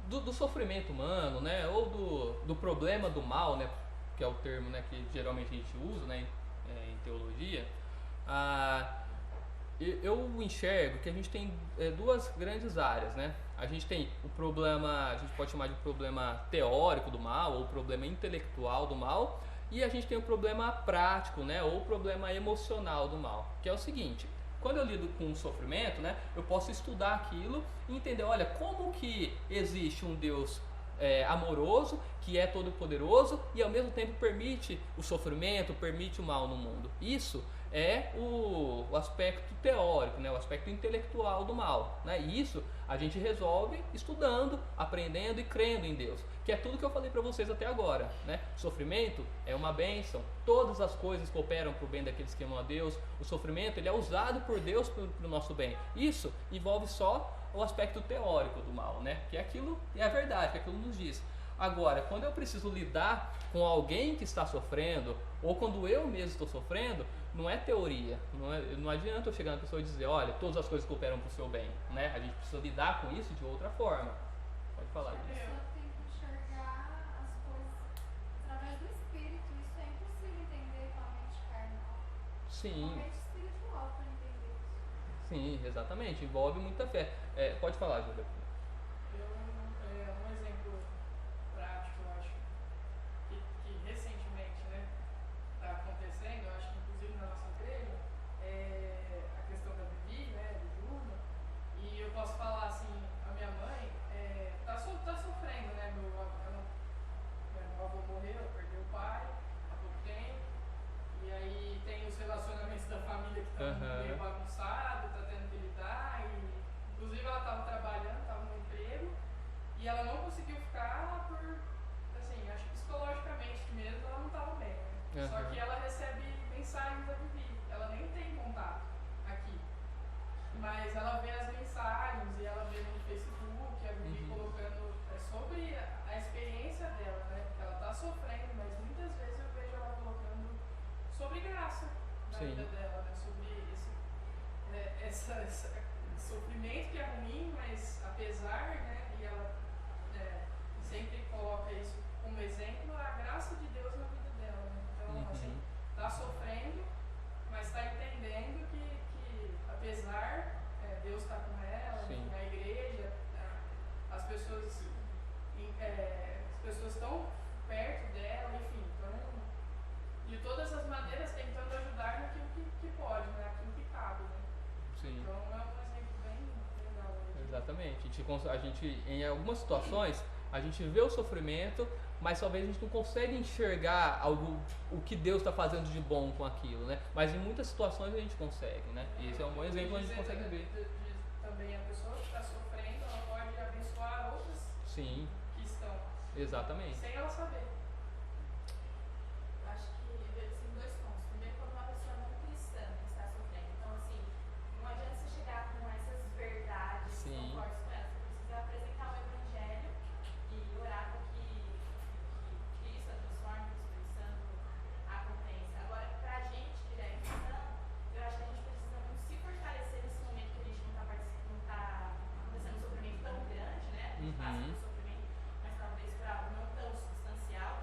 do sofrimento humano, né, ou do problema do mal, né, que é o termo, né, que geralmente a gente usa, né, em teologia, eu enxergo que a gente tem duas grandes áreas, né? A gente tem o problema, a gente pode chamar de problema teórico do mal, ou problema intelectual do mal, e a gente tem o problema prático, né, ou o problema emocional do mal, que é o seguinte: quando eu lido com o sofrimento, né, eu posso estudar aquilo e entender, olha, como que existe um Deus amoroso, que é todo poderoso e ao mesmo tempo permite o sofrimento, permite o mal no mundo. Isso é o aspecto teórico, né, o aspecto intelectual do mal, né? E isso a gente resolve estudando, aprendendo e crendo em Deus, que é tudo que eu falei para vocês até agora, né? Sofrimento é uma bênção, todas as coisas cooperam para o bem daqueles que amam a Deus. O sofrimento ele é usado por Deus para o nosso bem. Isso envolve só o aspecto teórico do mal, né? Que é aquilo, é a verdade, que aquilo nos diz. Agora, quando eu preciso lidar com alguém que está sofrendo, ou quando eu mesmo estou sofrendo, não é teoria, não adianta eu chegar na pessoa e dizer, olha, todas as coisas cooperam para o seu bem, né? A gente precisa lidar com isso de outra forma. Pode falar A disso. pessoa tem que enxergar as coisas através do espírito. Isso é impossível entender com a mente carnal. Com a Sim, mente espiritual para entender isso. sim, exatamente. Envolve muita fé. Pode falar, Júlia. Um exemplo prático, eu acho, que recentemente, né, está acontecendo, eu acho que inclusive na nossa igreja, é a questão da Vivi, né, do Júnior, e eu posso falar assim, a minha mãe tá sofrendo, né, meu avô morreu, perdeu o pai há pouco tempo, e aí tem os relacionamentos da família que estão meio bagunçados, tá tendo que lidar, e inclusive ela estava trabalhando, estava no emprego, e ela não conseguiu ficar por, assim, acho que psicologicamente mesmo ela não estava bem, né? Só que ela recebe mensagens da Vivi, ela nem tem contato aqui, mas ela vê as mensagens e ela vê no Facebook, a Vivi colocando sobre a experiência dela, né? Porque ela está sofrendo, mas muitas vezes eu vejo ela colocando sobre graça na vida dela, né? Sobre esse sofrimento que é ruim, mas apesar, né? E ela sempre coloca isso como exemplo, a graça de Deus na vida dela, né? Então, assim, tá sofrendo, mas está entendendo que apesar, Deus está com ela, na igreja, as pessoas estão perto dela, enfim, então, de todas as maneiras tentando ajudar naquilo que pode, né? Naquilo que cabe, né? Sim. Então é um exemplo bem legal. Exatamente. A gente, em algumas situações, a gente vê o sofrimento, mas talvez a gente não consegue enxergar o que Deus está fazendo de bom com aquilo, né? Mas em muitas situações a gente consegue, né? E esse é um bom exemplo onde a gente consegue ver. Também a pessoa que está sofrendo, ela pode abençoar outras Sim, que estão, exatamente. sem ela saber. Eu acho que eu vejo assim dois pontos. Primeiro, quando uma pessoa não cristã está sofrendo. Então, assim, não adianta você chegar com essas verdades Sim. tão fortes com ela. Você precisa apresentar o evangelho e orar para que Cristo a transforme, que o Espírito Santo a compense. Agora, para a gente que já é cristão, eu acho que a gente precisa muito se fortalecer nesse momento que a gente não está acontecendo um sofrimento tão grande, né? A gente passa por sofrimento, mas talvez por algo não tão substancial.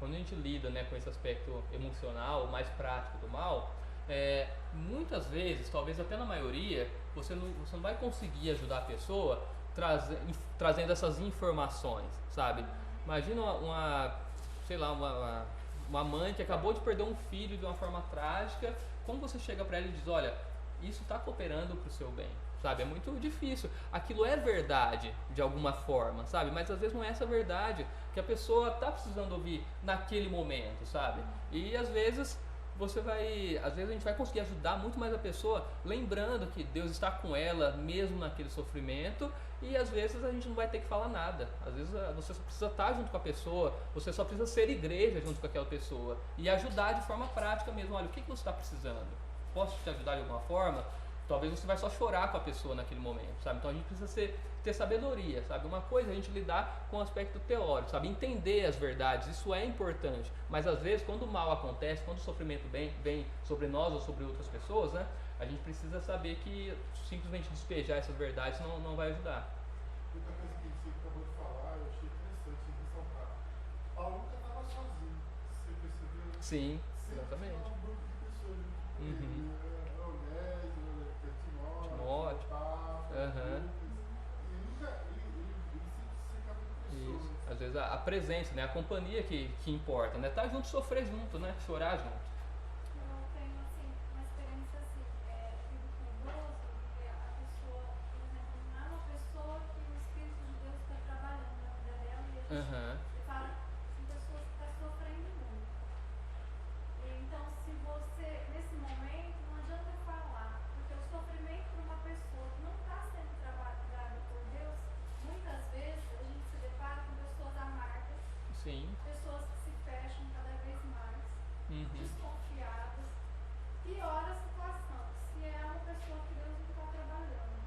quando a gente lida, né, com esse aspecto emocional, mais prático do mal, muitas vezes, talvez até na maioria, você não vai conseguir ajudar a pessoa trazendo essas informações, sabe? Imagina uma mãe que acabou de perder um filho de uma forma trágica. Como você chega para ela e diz, olha, isso está cooperando para o seu bem, sabe? É muito difícil. Aquilo é verdade de alguma forma, sabe? Mas às vezes não é essa verdade que a pessoa está precisando ouvir naquele momento, sabe? E às vezes a gente vai conseguir ajudar muito mais a pessoa lembrando que Deus está com ela mesmo naquele sofrimento, e às vezes a gente não vai ter que falar nada. Às vezes você só precisa estar junto com a pessoa, você só precisa ser igreja junto com aquela pessoa e ajudar de forma prática mesmo. Olha, o que você está precisando? Posso te ajudar de alguma forma? Talvez você vai só chorar com a pessoa naquele momento, sabe? Então a gente precisa ter sabedoria, sabe? Uma coisa é a gente lidar com o aspecto teórico, sabe? Entender as verdades, isso é importante. Mas às vezes, quando o mal acontece, quando o sofrimento vem sobre nós ou sobre outras pessoas, né? A gente precisa saber que simplesmente despejar essas verdades não vai ajudar. Outra coisa que você acabou de falar, eu achei interessante ressaltar. Paulo nunca estava sozinho, você percebeu? Sim, Sempre exatamente. tinha um grupo de pessoas junto com Uhum. ele. Onésio, Timóteo. Aham. E ele sempre cercava de pessoas. Isso. Às vezes a presença, né? A companhia que importa, né? Tá junto, sofrer junto, né? Chorar junto. Eu tenho, assim, uma experiência assim, filho curioso, que a pessoa, por exemplo, não é uma pessoa que o Espírito de Deus está trabalhando na vida dela, e a gente Aham. fala, são pessoas que estão sofrendo muito. E então, se você, nesse momento, não adianta falar, porque o sofrimento de uma pessoa que não está sendo trabalhada por Deus, muitas vezes a gente se depara com pessoas amargas, Sim. pessoas que se fecham cada vez mais, Uhum. desconfiadas. Piora a situação, se é uma pessoa que Deus não está trabalhando.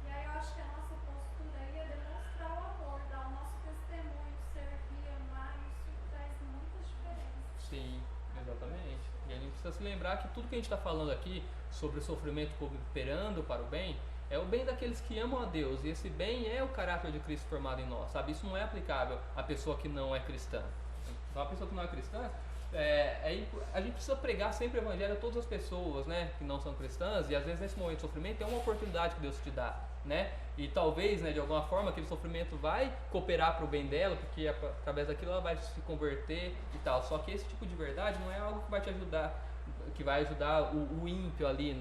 E aí eu acho que a nossa postura aí é demonstrar o amor, dar o nosso testemunho, servir, amar, isso traz muitas diferenças. Sim, exatamente. E a gente precisa se lembrar que tudo que a gente está falando aqui sobre o sofrimento cooperando para o bem, é o bem daqueles que amam a Deus. E esse bem é o caráter de Cristo formado em nós, sabe? Isso não é aplicável à pessoa que não é cristã. Então, a pessoa que não é cristã, a gente precisa pregar sempre o evangelho a todas as pessoas, né, que não são cristãs, e às vezes nesse momento de sofrimento é uma oportunidade que Deus te dá, né, e talvez, né, de alguma forma aquele sofrimento vai cooperar para o bem dela, porque através daquilo ela vai se converter e tal. Só que esse tipo de verdade não é algo que vai te ajudar, que vai ajudar o ímpio ali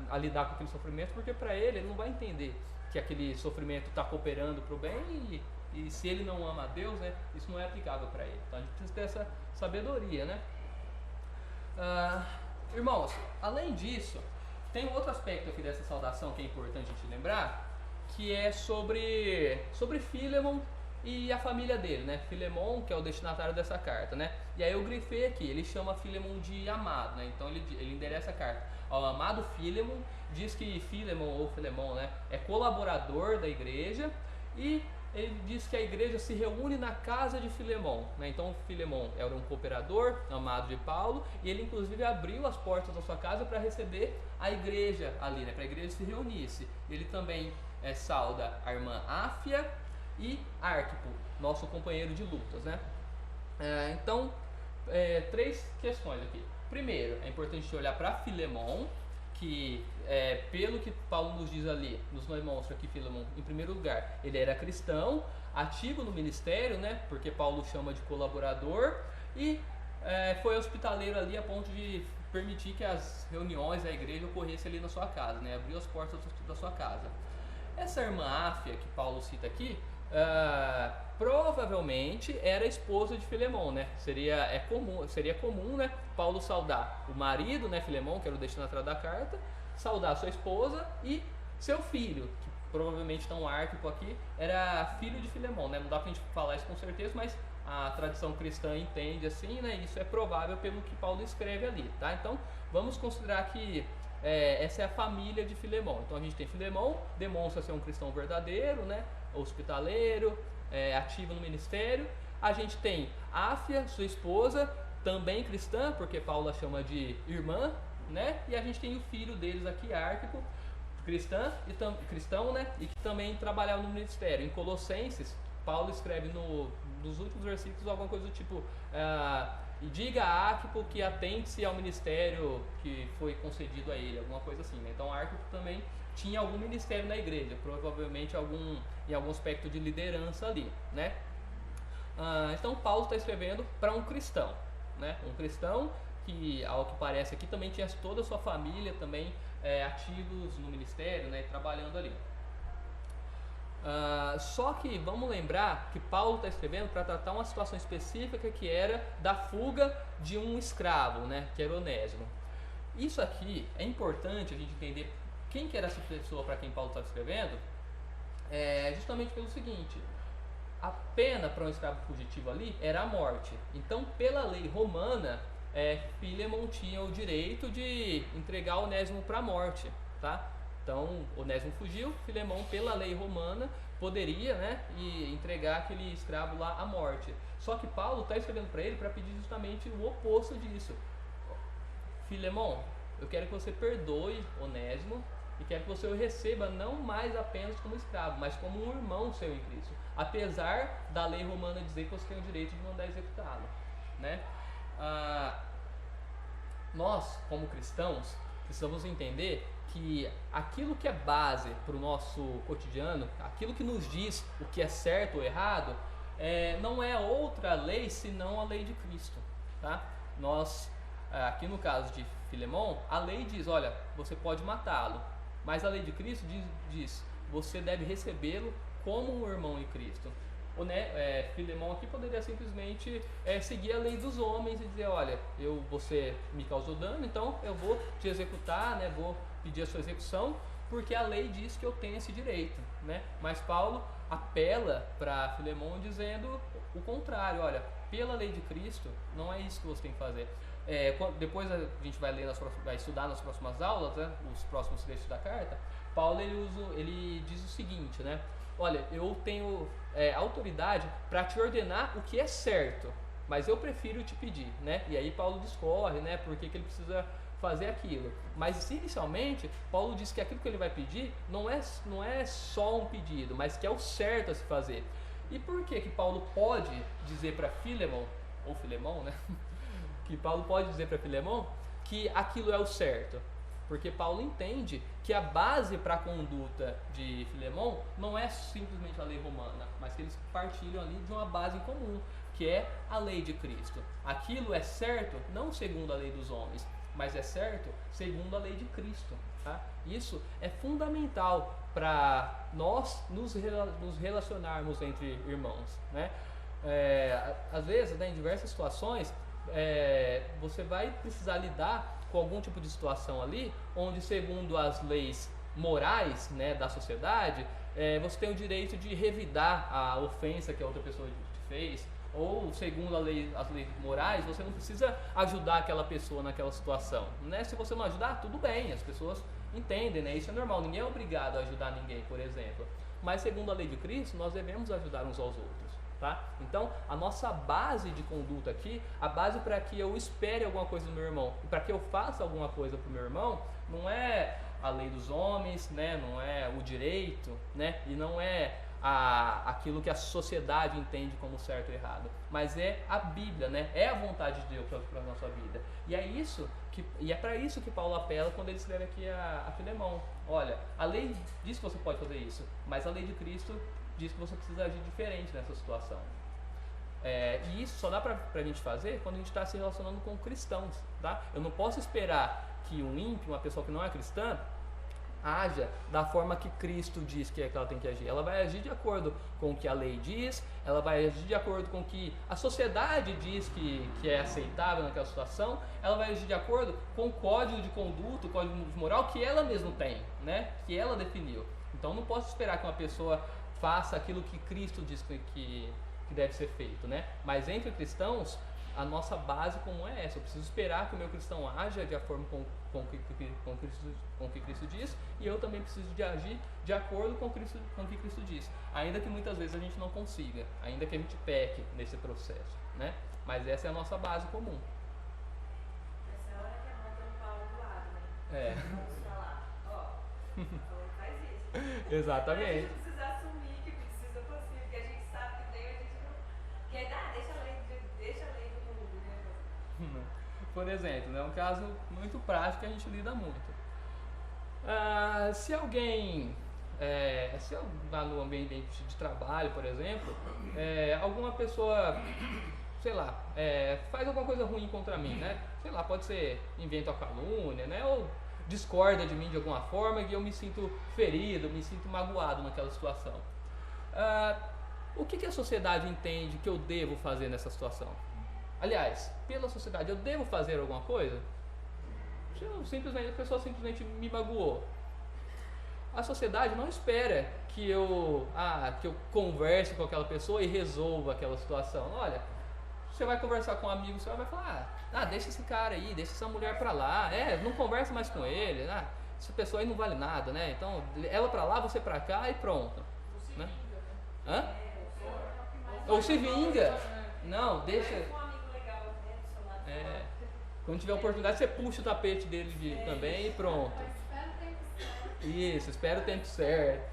a lidar com aquele sofrimento, porque para ele não vai entender que aquele sofrimento está cooperando para o bem, e se ele não ama a Deus, né, isso não é aplicável para ele. Então a gente precisa ter essa sabedoria, né? Irmãos, além disso, tem um outro aspecto aqui dessa saudação que é importante a gente lembrar, que é sobre Filemon e a família dele, né? Filemon, que é o destinatário dessa carta, né? E aí eu grifei aqui, ele chama Filemon de amado, né? Então ele endereça a carta ao amado Filemon, diz que Filemon ou Filemon, né, é colaborador da igreja, e ele diz que a igreja se reúne na casa de Filemon, né? Então Filemon era um cooperador amado de Paulo, e ele inclusive abriu as portas da sua casa para receber a igreja ali, né? Para a igreja se reunisse. Ele também sauda a irmã Áfia e Arquipo, nosso companheiro de lutas, né? Então, três questões aqui. Primeiro, é importante a gente olhar para Filemon, que pelo que Paulo nos diz ali, nos demonstra que Filemon, em primeiro lugar, ele era cristão, ativo no ministério, né, porque Paulo chama de colaborador, e foi hospitaleiro ali a ponto de permitir que as reuniões da igreja ocorressem ali na sua casa, né, abriu as portas da sua casa. Essa irmã Áfia, que Paulo cita aqui, provavelmente era esposa de Filemon, né? Seria comum, né, Paulo saudar o marido, né, Filemon, que era o destinatário da carta, saudar sua esposa e seu filho, que provavelmente então Arquipo aqui era filho de Filemon, né? Não dá pra gente falar isso com certeza, mas a tradição cristã entende assim, né? Isso é provável pelo que Paulo escreve ali, tá? Então vamos considerar que essa é a família de Filemon. Então a gente tem Filemon, demonstra ser um cristão verdadeiro, né, hospitaleiro, ativo no ministério. A gente tem Áfia, sua esposa, também cristã, porque Paulo a chama de irmã, né? E a gente tem o filho deles aqui, Arquipo, cristão, né? E que também trabalhava no ministério. Em Colossenses, Paulo escreve dos últimos versículos alguma coisa do tipo, e diga a Arquipo que atente-se ao ministério que foi concedido a ele, alguma coisa assim, né? Então Arquipo também tinha algum ministério na igreja, provavelmente em algum aspecto de liderança ali, né? Então Paulo está escrevendo para um cristão, né? Um cristão que, ao que parece aqui, também tinha toda a sua família também ativos no ministério, né? Trabalhando ali. Só que vamos lembrar que Paulo está escrevendo para tratar uma situação específica que era da fuga de um escravo, né? Que era Onésimo. Isso aqui é importante a gente entender quem que era essa pessoa para quem Paulo estava escrevendo, justamente pelo seguinte: a pena para um escravo fugitivo ali era a morte. Então, pela lei romana, Filemon tinha o direito de entregar Onésimo para a morte, tá? Então, Onésimo fugiu, Filemon, pela lei romana, poderia, né, e entregar aquele escravo lá à morte. Só que Paulo está escrevendo para ele para pedir justamente o oposto disso. Filemon, eu quero que você perdoe Onésimo e quero que você o receba não mais apenas como escravo, mas como um irmão seu em Cristo. Apesar da lei romana dizer que você tem o direito de mandar executá-lo, né? Nós, como cristãos, precisamos entender que aquilo que é base para o nosso cotidiano, aquilo que nos diz o que é certo ou errado, não é outra lei senão a lei de Cristo, tá? Nós, aqui no caso de Filemon, a lei diz, olha, você pode matá-lo, mas a lei de Cristo diz você deve recebê-lo como um irmão em Cristo. Filemon aqui poderia simplesmente seguir a lei dos homens e dizer, olha, você me causou dano, então eu vou te executar, né, vou pedir a sua execução, porque a lei diz que eu tenho esse direito, né? Mas Paulo apela para Filemon dizendo o contrário, olha, pela lei de Cristo, não é isso que você tem que fazer. Depois a gente vai estudar nas próximas aulas, né, os próximos trechos da carta. Paulo ele diz o seguinte, né? Olha, eu tenho autoridade para te ordenar o que é certo, mas eu prefiro te pedir, né? E aí Paulo discorre, né? Por que ele precisa fazer aquilo. Mas inicialmente, Paulo diz que aquilo que ele vai pedir não é só um pedido, mas que é o certo a se fazer. E por que Paulo pode dizer para Filemon, ou Filemon, né? Que Paulo pode dizer para Filemon que aquilo é o certo? Porque Paulo entende que a base para a conduta de Filemon não é simplesmente a lei romana, mas que eles partilham ali de uma base em comum, que é a lei de Cristo. Aquilo é certo não segundo a lei dos homens, mas é certo segundo a lei de Cristo. Tá? Isso é fundamental para nós nos relacionarmos entre irmãos, né? Às vezes, né, em diversas situações, você vai precisar lidar com algum tipo de situação ali, onde segundo as leis morais, né, da sociedade, você tem o direito de revidar a ofensa que a outra pessoa te fez, ou segundo as leis morais, você não precisa ajudar aquela pessoa naquela situação, né? Se você não ajudar, tudo bem, as pessoas entendem, né? Isso é normal, ninguém é obrigado a ajudar ninguém, por exemplo. Mas segundo a lei de Cristo, nós devemos ajudar uns aos outros. Tá? Então, a nossa base de conduta aqui, a base para que eu espere alguma coisa do meu irmão e para que eu faça alguma coisa para o meu irmão, não é a lei dos homens, né? Não é o direito, né? E não é aquilo que a sociedade entende como certo ou errado, mas é a Bíblia, né? É a vontade de Deus para a nossa vida. E é para isso que Paulo apela quando ele escreve aqui a Filemão. Olha, a lei diz que você pode fazer isso, mas a lei de Cristo diz que você precisa agir diferente nessa situação. E isso só dá pra gente fazer quando a gente está se relacionando com cristãos, tá? Eu não posso esperar que um ímpio, uma pessoa que não é cristã, haja da forma que Cristo diz que ela tem que agir. Ela vai agir de acordo com o que a lei diz, ela vai agir de acordo com o que a sociedade diz que é aceitável naquela situação, ela vai agir de acordo com o código de conduta, o código de moral que ela mesma tem, né? Que ela definiu. Então não posso esperar que uma pessoa faça aquilo que Cristo diz que deve ser feito, né? Mas entre cristãos, a nossa base comum é essa. Eu preciso esperar que o meu cristão haja de acordo com o que Cristo diz, e eu também preciso de agir de acordo com o que Cristo diz, ainda que muitas vezes a gente não consiga, ainda que a gente peque nesse processo, né? Mas essa é a nossa base comum. Essa é a hora que é bom ter um Paulo do lado, né? Vamos falar, Paulo faz isso. Exatamente. A gente precisa assumir que precisa conseguir, porque a gente sabe que tem, a gente Porque deixa a lei do mundo, né? Por exemplo, é um caso muito prático que a gente lida muito. Se alguém, se eu vá no ambiente de trabalho, por exemplo, alguma pessoa, sei lá, faz alguma coisa ruim contra mim, né? Sei lá, pode ser inventa a calúnia, né? Ou discorda de mim de alguma forma e eu me sinto ferido, me sinto magoado naquela situação. O que a sociedade entende que eu devo fazer nessa situação? Aliás, pela sociedade, eu devo fazer alguma coisa? A pessoa simplesmente me magoou. A sociedade não espera que eu converse com aquela pessoa e resolva aquela situação. Olha, você vai conversar com um amigo, você vai falar, deixa esse cara aí, deixa essa mulher pra lá, não conversa mais com ele, essa pessoa aí não vale nada, né? Então, ela pra lá, você pra cá e pronto. Né? Hã? Ou se vinga. Não, deixa. Quando tiver oportunidade, você puxa o tapete dele também e pronto. Espera o tempo certo. Isso, espera o tempo certo.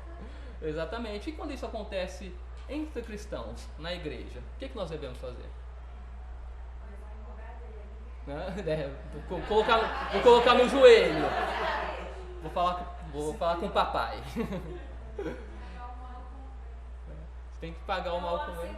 Exatamente. E quando isso acontece entre cristãos, na igreja, o que nós devemos fazer? Vou colocar no joelho. Vou falar com o papai. Você tem que pagar o mal com ele.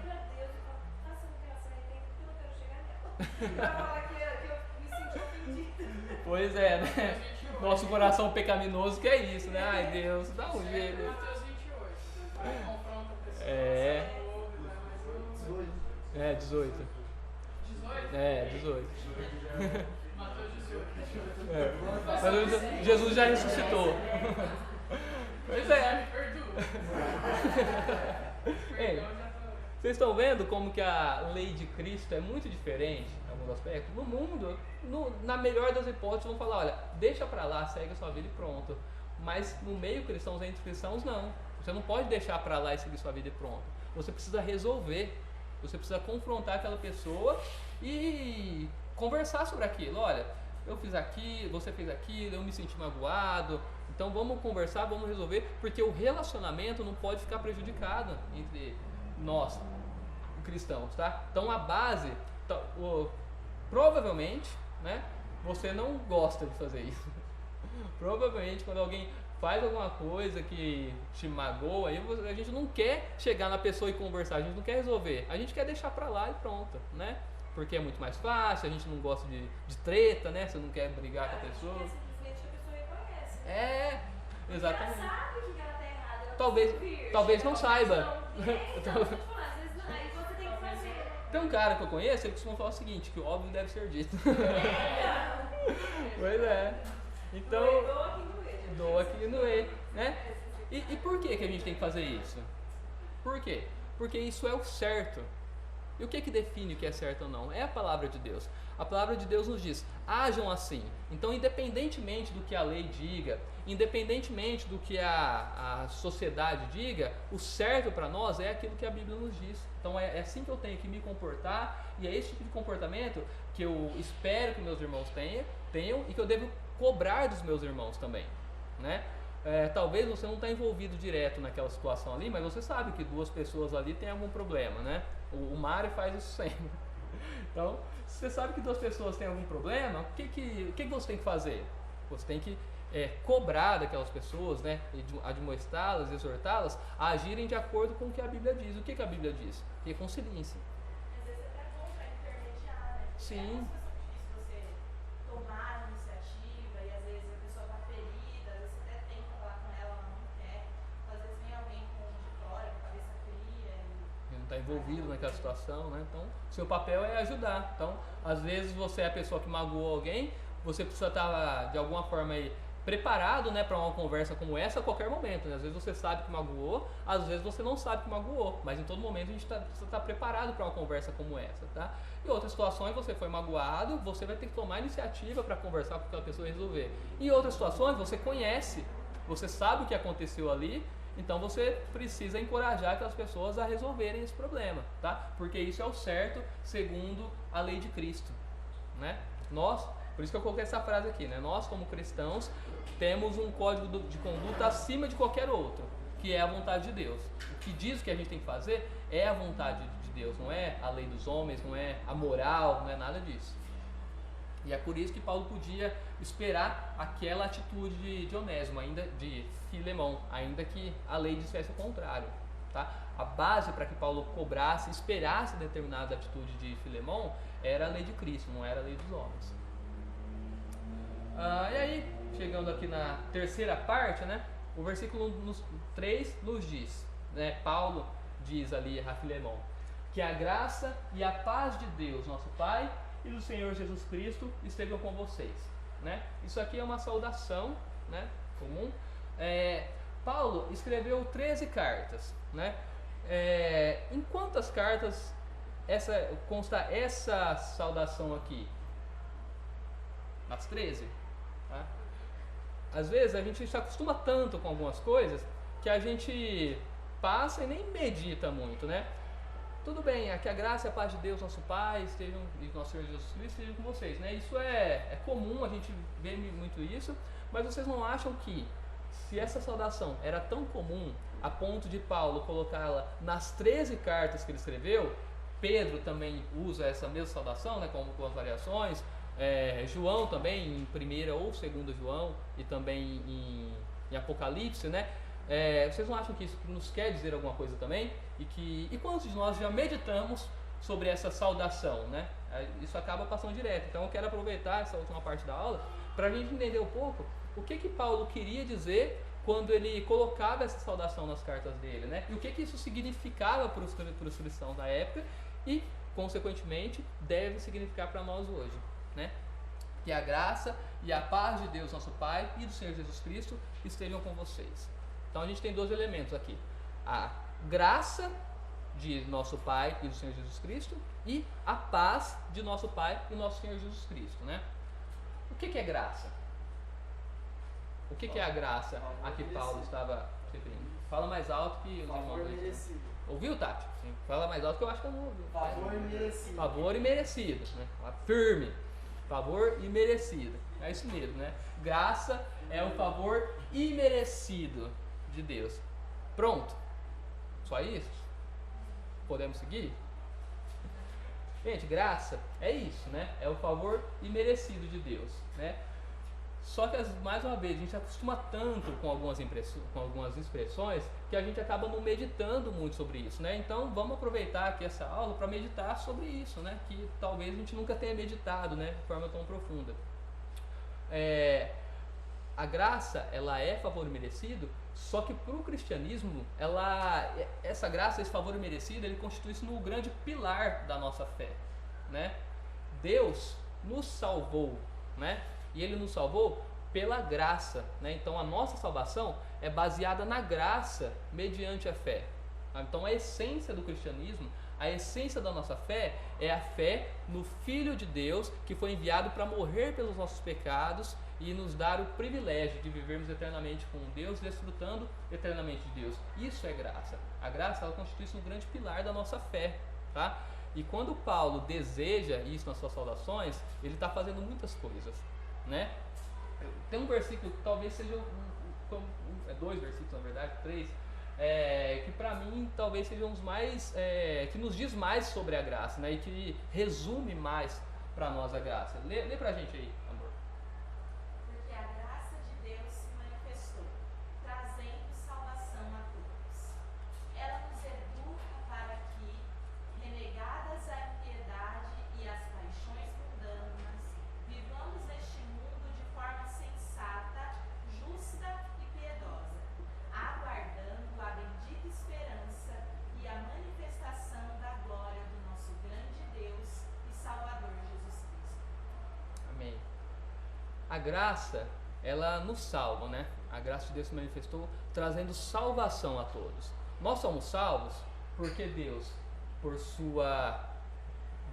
Pois é, né? Nosso coração pecaminoso que é isso, né? Ai, Deus, dá um jeito. Mateus 28. Confronta a pessoa. 18. 18. Mateus 18. Mas Jesus já ressuscitou. Pois é. Ei, vocês estão vendo como que a lei de Cristo é muito diferente em alguns aspectos? No mundo, na melhor das hipóteses, vão falar, olha, deixa pra lá, segue a sua vida e pronto. Mas no meio cristãos, entre cristãos, não. Você não pode deixar pra lá e seguir sua vida e pronto. Você precisa resolver. Você precisa confrontar aquela pessoa e conversar sobre aquilo. Olha, eu fiz aquilo, você fez aquilo, eu me senti magoado. Então vamos conversar, vamos resolver, porque o relacionamento não pode ficar prejudicado entre nós, cristãos, tá? Então a base, provavelmente, né, você não gosta de fazer isso. Provavelmente quando alguém faz alguma coisa que te magoa, aí a gente não quer chegar na pessoa e conversar, a gente não quer resolver, a gente quer deixar pra lá e pronto, né? Porque é muito mais fácil, a gente não gosta de treta, né? Você não quer brigar com a pessoa. Simplesmente a pessoa reconhece. Né? Exatamente. Ela sabe que ela tá errada. Ela Talvez não saiba. Então, às vezes aí você tem que fazer. Tem um cara que eu conheço, ele costuma falar o seguinte, que o óbvio deve ser dito. Pois é. Então, doa que doer, né? E por que a gente tem que fazer isso? Por quê? Porque isso é o certo. E o que define o que é certo ou não? É a palavra de Deus. A palavra de Deus nos diz, ajam assim. Então, independentemente do que a lei diga, independentemente do que a sociedade diga, o certo para nós é aquilo que a Bíblia nos diz. Então, é assim que eu tenho que me comportar, e é esse tipo de comportamento que eu espero que meus irmãos tenham e que eu devo cobrar dos meus irmãos também, né? Talvez você não está envolvido direto naquela situação ali, mas você sabe que duas pessoas ali têm algum problema, né? O Mário faz isso sempre. Então, se você sabe que duas pessoas têm algum problema, o que você tem que fazer? Você tem que cobrar daquelas pessoas, né? Admoestá-las, exortá-las a agirem de acordo com o que a Bíblia diz. O que a Bíblia diz? Reconciliem-se. Às vezes é até bom para intermediar, né? Sim. É uma situação difícil você tomar a iniciativa e às vezes a pessoa está ferida, às vezes você até tenta falar com ela, ela não quer. Às vezes vem alguém com auditório, com cabeça fria. Não está envolvido naquela situação, né? Então, seu papel é ajudar. Então, às vezes você é a pessoa que magoou alguém, você precisa estar de alguma forma aí preparado, né, para uma conversa como essa a qualquer momento, né? Às vezes você sabe que magoou, às vezes você não sabe que magoou, mas em todo momento a gente precisa estar preparado para uma conversa como essa, tá? Em outras situações você foi magoado, você vai ter que tomar iniciativa para conversar com aquela pessoa e resolver. Em outras situações você conhece, você sabe o que aconteceu ali, então você precisa encorajar aquelas pessoas a resolverem esse problema, tá? Porque isso é o certo segundo a lei de Cristo, né? Por isso que eu coloquei essa frase aqui, né? Nós, como cristãos, temos um código de conduta acima de qualquer outro, que é a vontade de Deus. O que diz que a gente tem que fazer é a vontade de de Deus, não é a lei dos homens, não é a moral, não é nada disso. E é por isso que Paulo podia esperar aquela atitude de Onésimo, ainda de Filemão, ainda que a lei dissesse o contrário. Tá? A base para que Paulo cobrasse, esperasse determinada atitude de Filemão era a lei de Cristo, não era a lei dos homens. E aí, chegando aqui na terceira parte, né, o versículo 3 nos diz, né, Paulo diz ali a Filemão, que a graça e a paz de Deus, nosso Pai, e do Senhor Jesus Cristo estejam com vocês. Né? Isso aqui é uma saudação, né, comum. Paulo escreveu 13 cartas. Né? Em quantas cartas consta essa saudação aqui? Nas 13. Tá? Às vezes a gente se acostuma tanto com algumas coisas que a gente passa e nem medita muito, né? Tudo bem, que a graça e a paz de Deus, nosso Pai, e nosso Senhor Jesus Cristo estejam com vocês, né? Isso é comum, a gente vê muito isso, mas vocês não acham que se essa saudação era tão comum a ponto de Paulo colocá-la nas 13 cartas que ele escreveu, Pedro também usa essa mesma saudação, né, com as variações, João também em 1ª ou 2ª João e também em Apocalipse, né? Vocês não acham que isso nos quer dizer alguma coisa também? E quantos de nós já meditamos sobre essa saudação, né? Isso acaba passando direto. Então eu quero aproveitar essa última parte da aula para a gente entender um pouco o que Paulo queria dizer quando ele colocava essa saudação nas cartas dele, né? E o que isso significava para os cristãos da época e, consequentemente, deve significar para nós hoje, né? Que a graça e a paz de Deus, nosso Pai, e do Senhor Jesus Cristo estejam com vocês. Então a gente tem 2 elementos aqui: a graça de nosso Pai e do Senhor Jesus Cristo e a paz de nosso Pai e nosso Senhor Jesus Cristo, né? O que é graça? O que é a graça a que Paulo estava referindo? Fala mais alto que os Favor irmãos. merecido. Ouviu, Tati? Sim. Fala mais alto que eu acho que eu não ouvi. Favor merecido. Favor e merecido, né? Fala firme. Favor e merecido. É isso mesmo, né? Graça é o favor imerecido de Deus. Pronto. Só isso? Podemos seguir? Gente, graça é isso, né? É o favor imerecido de Deus, né? Só que, mais uma vez, a gente acostuma tanto com algumas expressões que a gente acaba não meditando muito sobre isso, né? Então, vamos aproveitar aqui essa aula para meditar sobre isso, né? Que talvez a gente nunca tenha meditado, né? De forma tão profunda. A graça, ela é favor merecido, só que para o cristianismo, essa graça, esse favor merecido, ele constitui-se no grande pilar da nossa fé, né? Deus nos salvou, né? E Ele nos salvou pela graça, né? Então a nossa salvação é baseada na graça mediante a fé. Então a essência do cristianismo, a essência da nossa fé é a fé no Filho de Deus que foi enviado para morrer pelos nossos pecados e nos dar o privilégio de vivermos eternamente com Deus, desfrutando eternamente de Deus. Isso é graça. A graça, ela constitui-se um grande pilar da nossa fé, tá? E quando Paulo deseja isso nas suas saudações, ele está fazendo muitas coisas, né? Tem um versículo que talvez seja 2 versículos, na verdade, 3, que para mim talvez sejam os mais, que nos diz mais sobre a graça, né? E que resume mais para nós a graça. Lê pra gente aí, amor. Porque a graça de Deus se manifestou, trazendo salvação a todos. Ela nos educa para que, renegadas a impiedade e as paixões mundanas, vivamos neste mundo de forma sensata, justa e piedosa, aguardando a bendita esperança e a manifestação da glória do nosso grande Deus e Salvador Jesus Cristo. Amém. A graça, ela nos salva, né? A graça de Deus se manifestou trazendo salvação a todos. Nós somos salvos porque Deus, por sua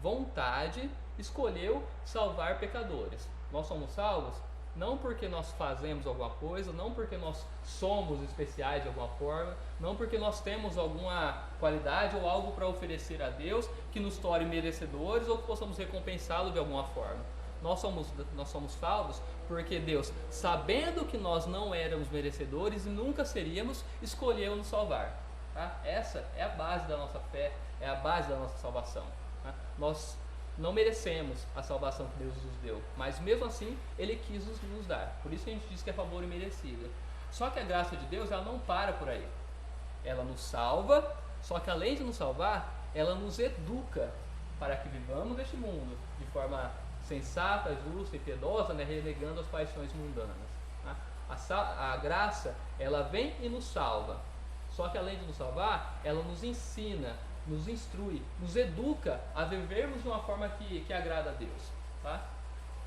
vontade, escolheu salvar pecadores. Nós somos salvos não porque nós fazemos alguma coisa, não porque nós somos especiais de alguma forma, não porque nós temos alguma qualidade ou algo para oferecer a Deus que nos torne merecedores ou que possamos recompensá-lo de alguma forma. Nós somos salvos porque Deus, sabendo que nós não éramos merecedores e nunca seríamos, escolheu nos salvar. Tá? Essa é a base da nossa fé, é a base da nossa salvação. Tá? Nós não merecemos a salvação que Deus nos deu, mas mesmo assim Ele quis nos dar. Por isso que a gente diz que é favor imerecido. Só que a graça de Deus, ela não para por aí. Ela nos salva, só que além de nos salvar, ela nos educa para que vivamos neste mundo de forma sensata, justa e piedosa, né, renegando as paixões mundanas. Tá? A graça, ela vem e nos salva. Só que além de nos salvar, ela nos ensina, nos instrui, nos educa a vivermos de uma forma que agrada a Deus. Tá?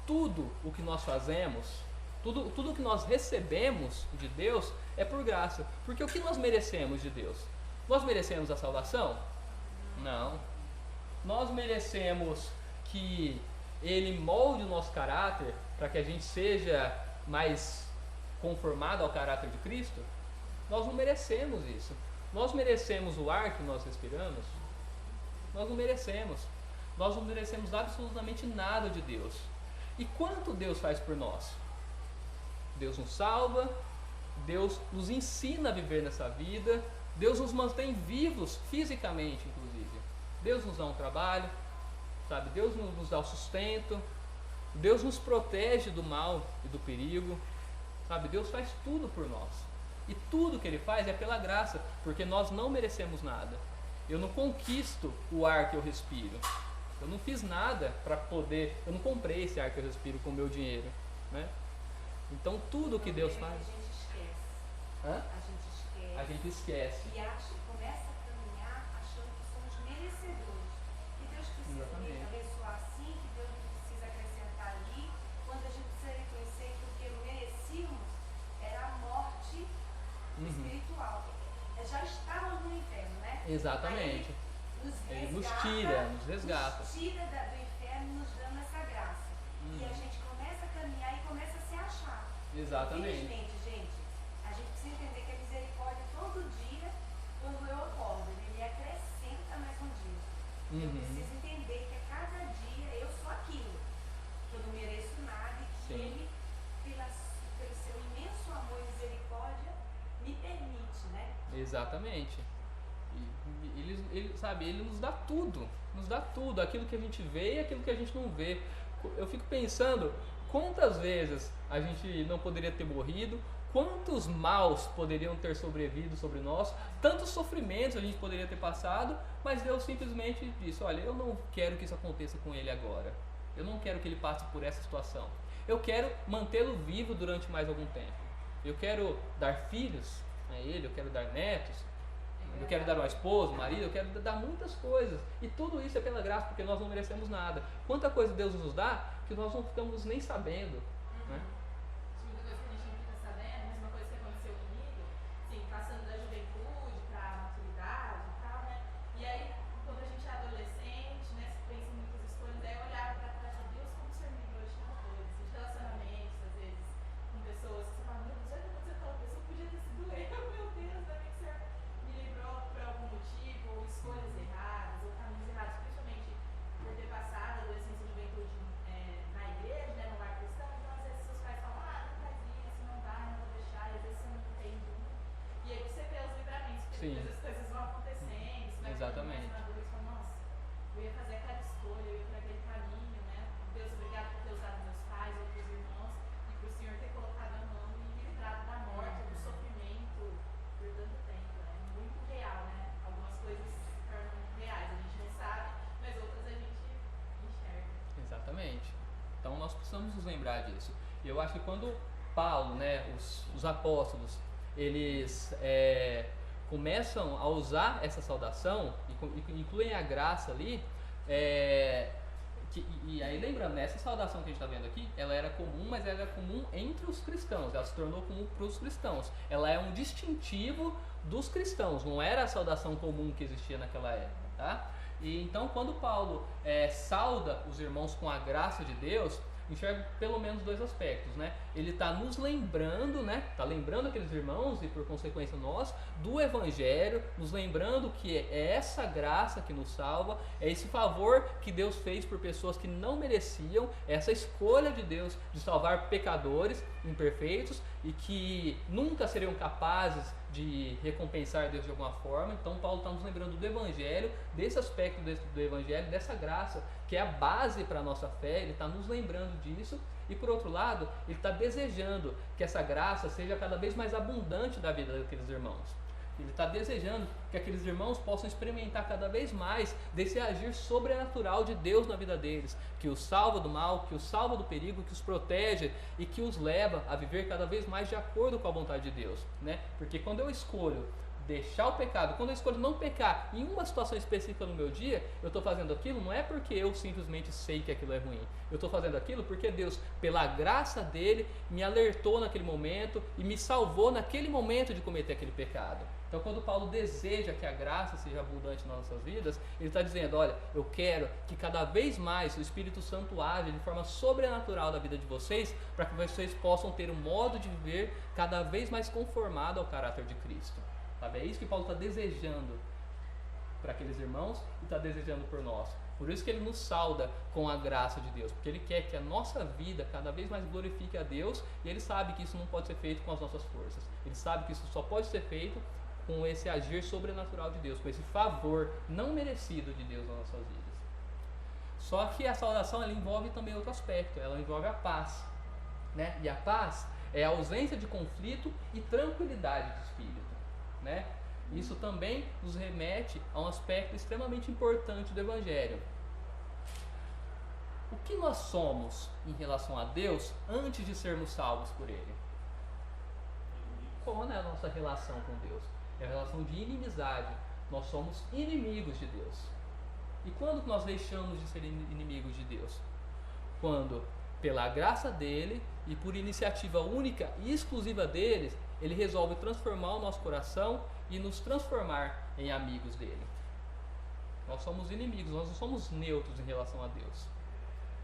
Tudo o que nós fazemos, tudo o que nós recebemos de Deus é por graça. Porque o que nós merecemos de Deus? Nós merecemos a salvação? Não. Nós merecemos que Ele molde o nosso caráter para que a gente seja mais conformado ao caráter de Cristo? Nós não merecemos isso. Nós merecemos o ar que nós respiramos? Nós não merecemos. Nós não merecemos absolutamente nada de Deus. E quanto Deus faz por nós? Deus nos salva, Deus nos ensina a viver nessa vida, Deus nos mantém vivos fisicamente, inclusive. Deus nos dá um trabalho, sabe? Deus nos dá o sustento, Deus nos protege do mal e do perigo, sabe? Deus faz tudo por nós. E tudo que Ele faz é pela graça, porque nós não merecemos nada. Eu não conquisto o ar que eu respiro. Eu não fiz nada para poder, eu não comprei esse ar que eu respiro com o meu dinheiro, né? Então tudo que Deus faz... A gente esquece. Hã? A gente esquece. E Começa a caminhar achando que somos merecedores. Que Deus precisa me abençoar assim, que Deus precisa acrescentar ali. Quando a gente precisa reconhecer que o que merecíamos era a morte espiritual. Já estávamos no inferno, né? Exatamente. Aí, Ele nos tira, nos resgata. Nos tira do inferno, nos dando essa graça. E a gente começa a caminhar e começa a se achar. Exatamente. Infelizmente, gente, a gente precisa entender que a misericórdia todo dia, quando eu acordo, Ele me acrescenta mais um dia. Eu preciso entender que a cada dia eu sou aquilo, que eu não mereço nada e que Ele, pelo seu imenso amor e misericórdia, me permite, né? Exatamente. Ele nos dá tudo, aquilo que a gente vê e aquilo que a gente não vê. Eu fico pensando quantas vezes a gente não poderia ter morrido, quantos maus poderiam ter sobrevivido sobre nós, tantos sofrimentos a gente poderia ter passado, mas Deus simplesmente disse: olha, eu não quero que isso aconteça com ele agora, eu não quero que ele passe por essa situação, eu quero mantê-lo vivo durante mais algum tempo, eu quero dar filhos a ele, eu quero dar netos, eu quero dar uma esposa, um marido, eu quero dar muitas coisas. E tudo isso é pela graça, porque nós não merecemos nada. Quanta coisa Deus nos dá que nós não ficamos nem sabendo. Né? Muita coisa que a gente não fica sabendo, mas uma coisa que aconteceu comigo, assim, passando da juventude para a maturidade e tal, né? E aí, quando a gente é adolescente, né, se pensa em muitas escolhas, aí eu olhava para trás e Deus, como o Senhor me livrou de tanta coisa, assim, de relacionamentos, às vezes, com pessoas que você fala, meu Deus, olha o que aconteceu com aquela pessoa, podia ter sido eu, meu Deus, ainda bem que o Senhor me livrou por algum motivo, ou escolhas erradas, ou caminhos errados, principalmente por ter passado a adolescência e juventude na igreja, né, no lar cristão. Então às vezes seus pais falam, não faz isso, não vai, não vou deixar, e às vezes você não entende muito. E aí você vê os livramentos, porque Sim. depois as coisas vão acontecendo, você vai Exatamente. ficando mais maduro e fala, nossa, eu ia fazer aquela escolha, eu ia por aquele caminho, né? Deus, obrigado por ter usado meus pais, outros irmãos, e por o Senhor ter colocado a mão e me livrado da morte, do sofrimento por tanto tempo, né? Muito real, né? Algumas coisas se tornam reais, a gente não sabe, mas outras a gente enxerga. Exatamente. Então nós precisamos nos lembrar disso. E eu acho que quando Paulo, né, os apóstolos, eles começam a usar essa saudação e incluem a graça ali, e aí lembrando, né, essa saudação que a gente está vendo aqui, ela era comum, mas ela era comum entre os cristãos, ela se tornou comum para os cristãos. Ela é um distintivo dos cristãos, não era a saudação comum que existia naquela época, tá? E então quando Paulo sauda os irmãos com a graça de Deus, enxerga pelo menos dois aspectos, né? Ele está nos lembrando, né? Está lembrando aqueles irmãos e por consequência nós do Evangelho, nos lembrando que é essa graça que nos salva, é esse favor que Deus fez por pessoas que não mereciam, essa escolha de Deus de salvar pecadores imperfeitos e que nunca seriam capazes de recompensar Deus de alguma forma. Então Paulo está nos lembrando do Evangelho, desse aspecto do Evangelho, dessa graça que é a base para a nossa fé. Ele está nos lembrando disso. E por outro lado, ele está desejando que essa graça seja cada vez mais abundante da vida daqueles irmãos. Ele está desejando que aqueles irmãos possam experimentar cada vez mais desse agir sobrenatural de Deus na vida deles, que os salva do mal, que os salva do perigo, que os protege e que os leva a viver cada vez mais de acordo com a vontade de Deus, né? Porque quando eu escolho deixar o pecado, quando eu escolho não pecar em uma situação específica no meu dia, eu estou fazendo aquilo não é porque eu simplesmente sei que aquilo é ruim. Eu estou fazendo aquilo porque Deus, pela graça dele, me alertou naquele momento e me salvou naquele momento de cometer aquele pecado. Então, quando Paulo deseja que a graça seja abundante nas nossas vidas, ele está dizendo, olha, eu quero que cada vez mais o Espírito Santo age de forma sobrenatural na vida de vocês, para que vocês possam ter um modo de viver cada vez mais conformado ao caráter de Cristo. Sabe? É isso que Paulo está desejando para aqueles irmãos e está desejando por nós. Por isso que ele nos sauda com a graça de Deus, porque ele quer que a nossa vida cada vez mais glorifique a Deus, e ele sabe que isso não pode ser feito com as nossas forças. Ele sabe que isso só pode ser feito com esse agir sobrenatural de Deus, com esse favor não merecido de Deus nas nossas vidas. Só que a salvação ela envolve também outro aspecto, ela envolve a paz, né? E a paz é a ausência de conflito e tranquilidade de espírito, né? Isso também nos remete a um aspecto extremamente importante do Evangelho. O que nós somos em relação a Deus antes de sermos salvos por Ele? Qual é a nossa relação com Deus? É a relação de inimizade. Nós somos inimigos de Deus. E quando nós deixamos de ser inimigos de Deus? Quando, pela graça dele e por iniciativa única e exclusiva dele, ele resolve transformar o nosso coração e nos transformar em amigos dele. Nós somos inimigos, nós não somos neutros em relação a Deus.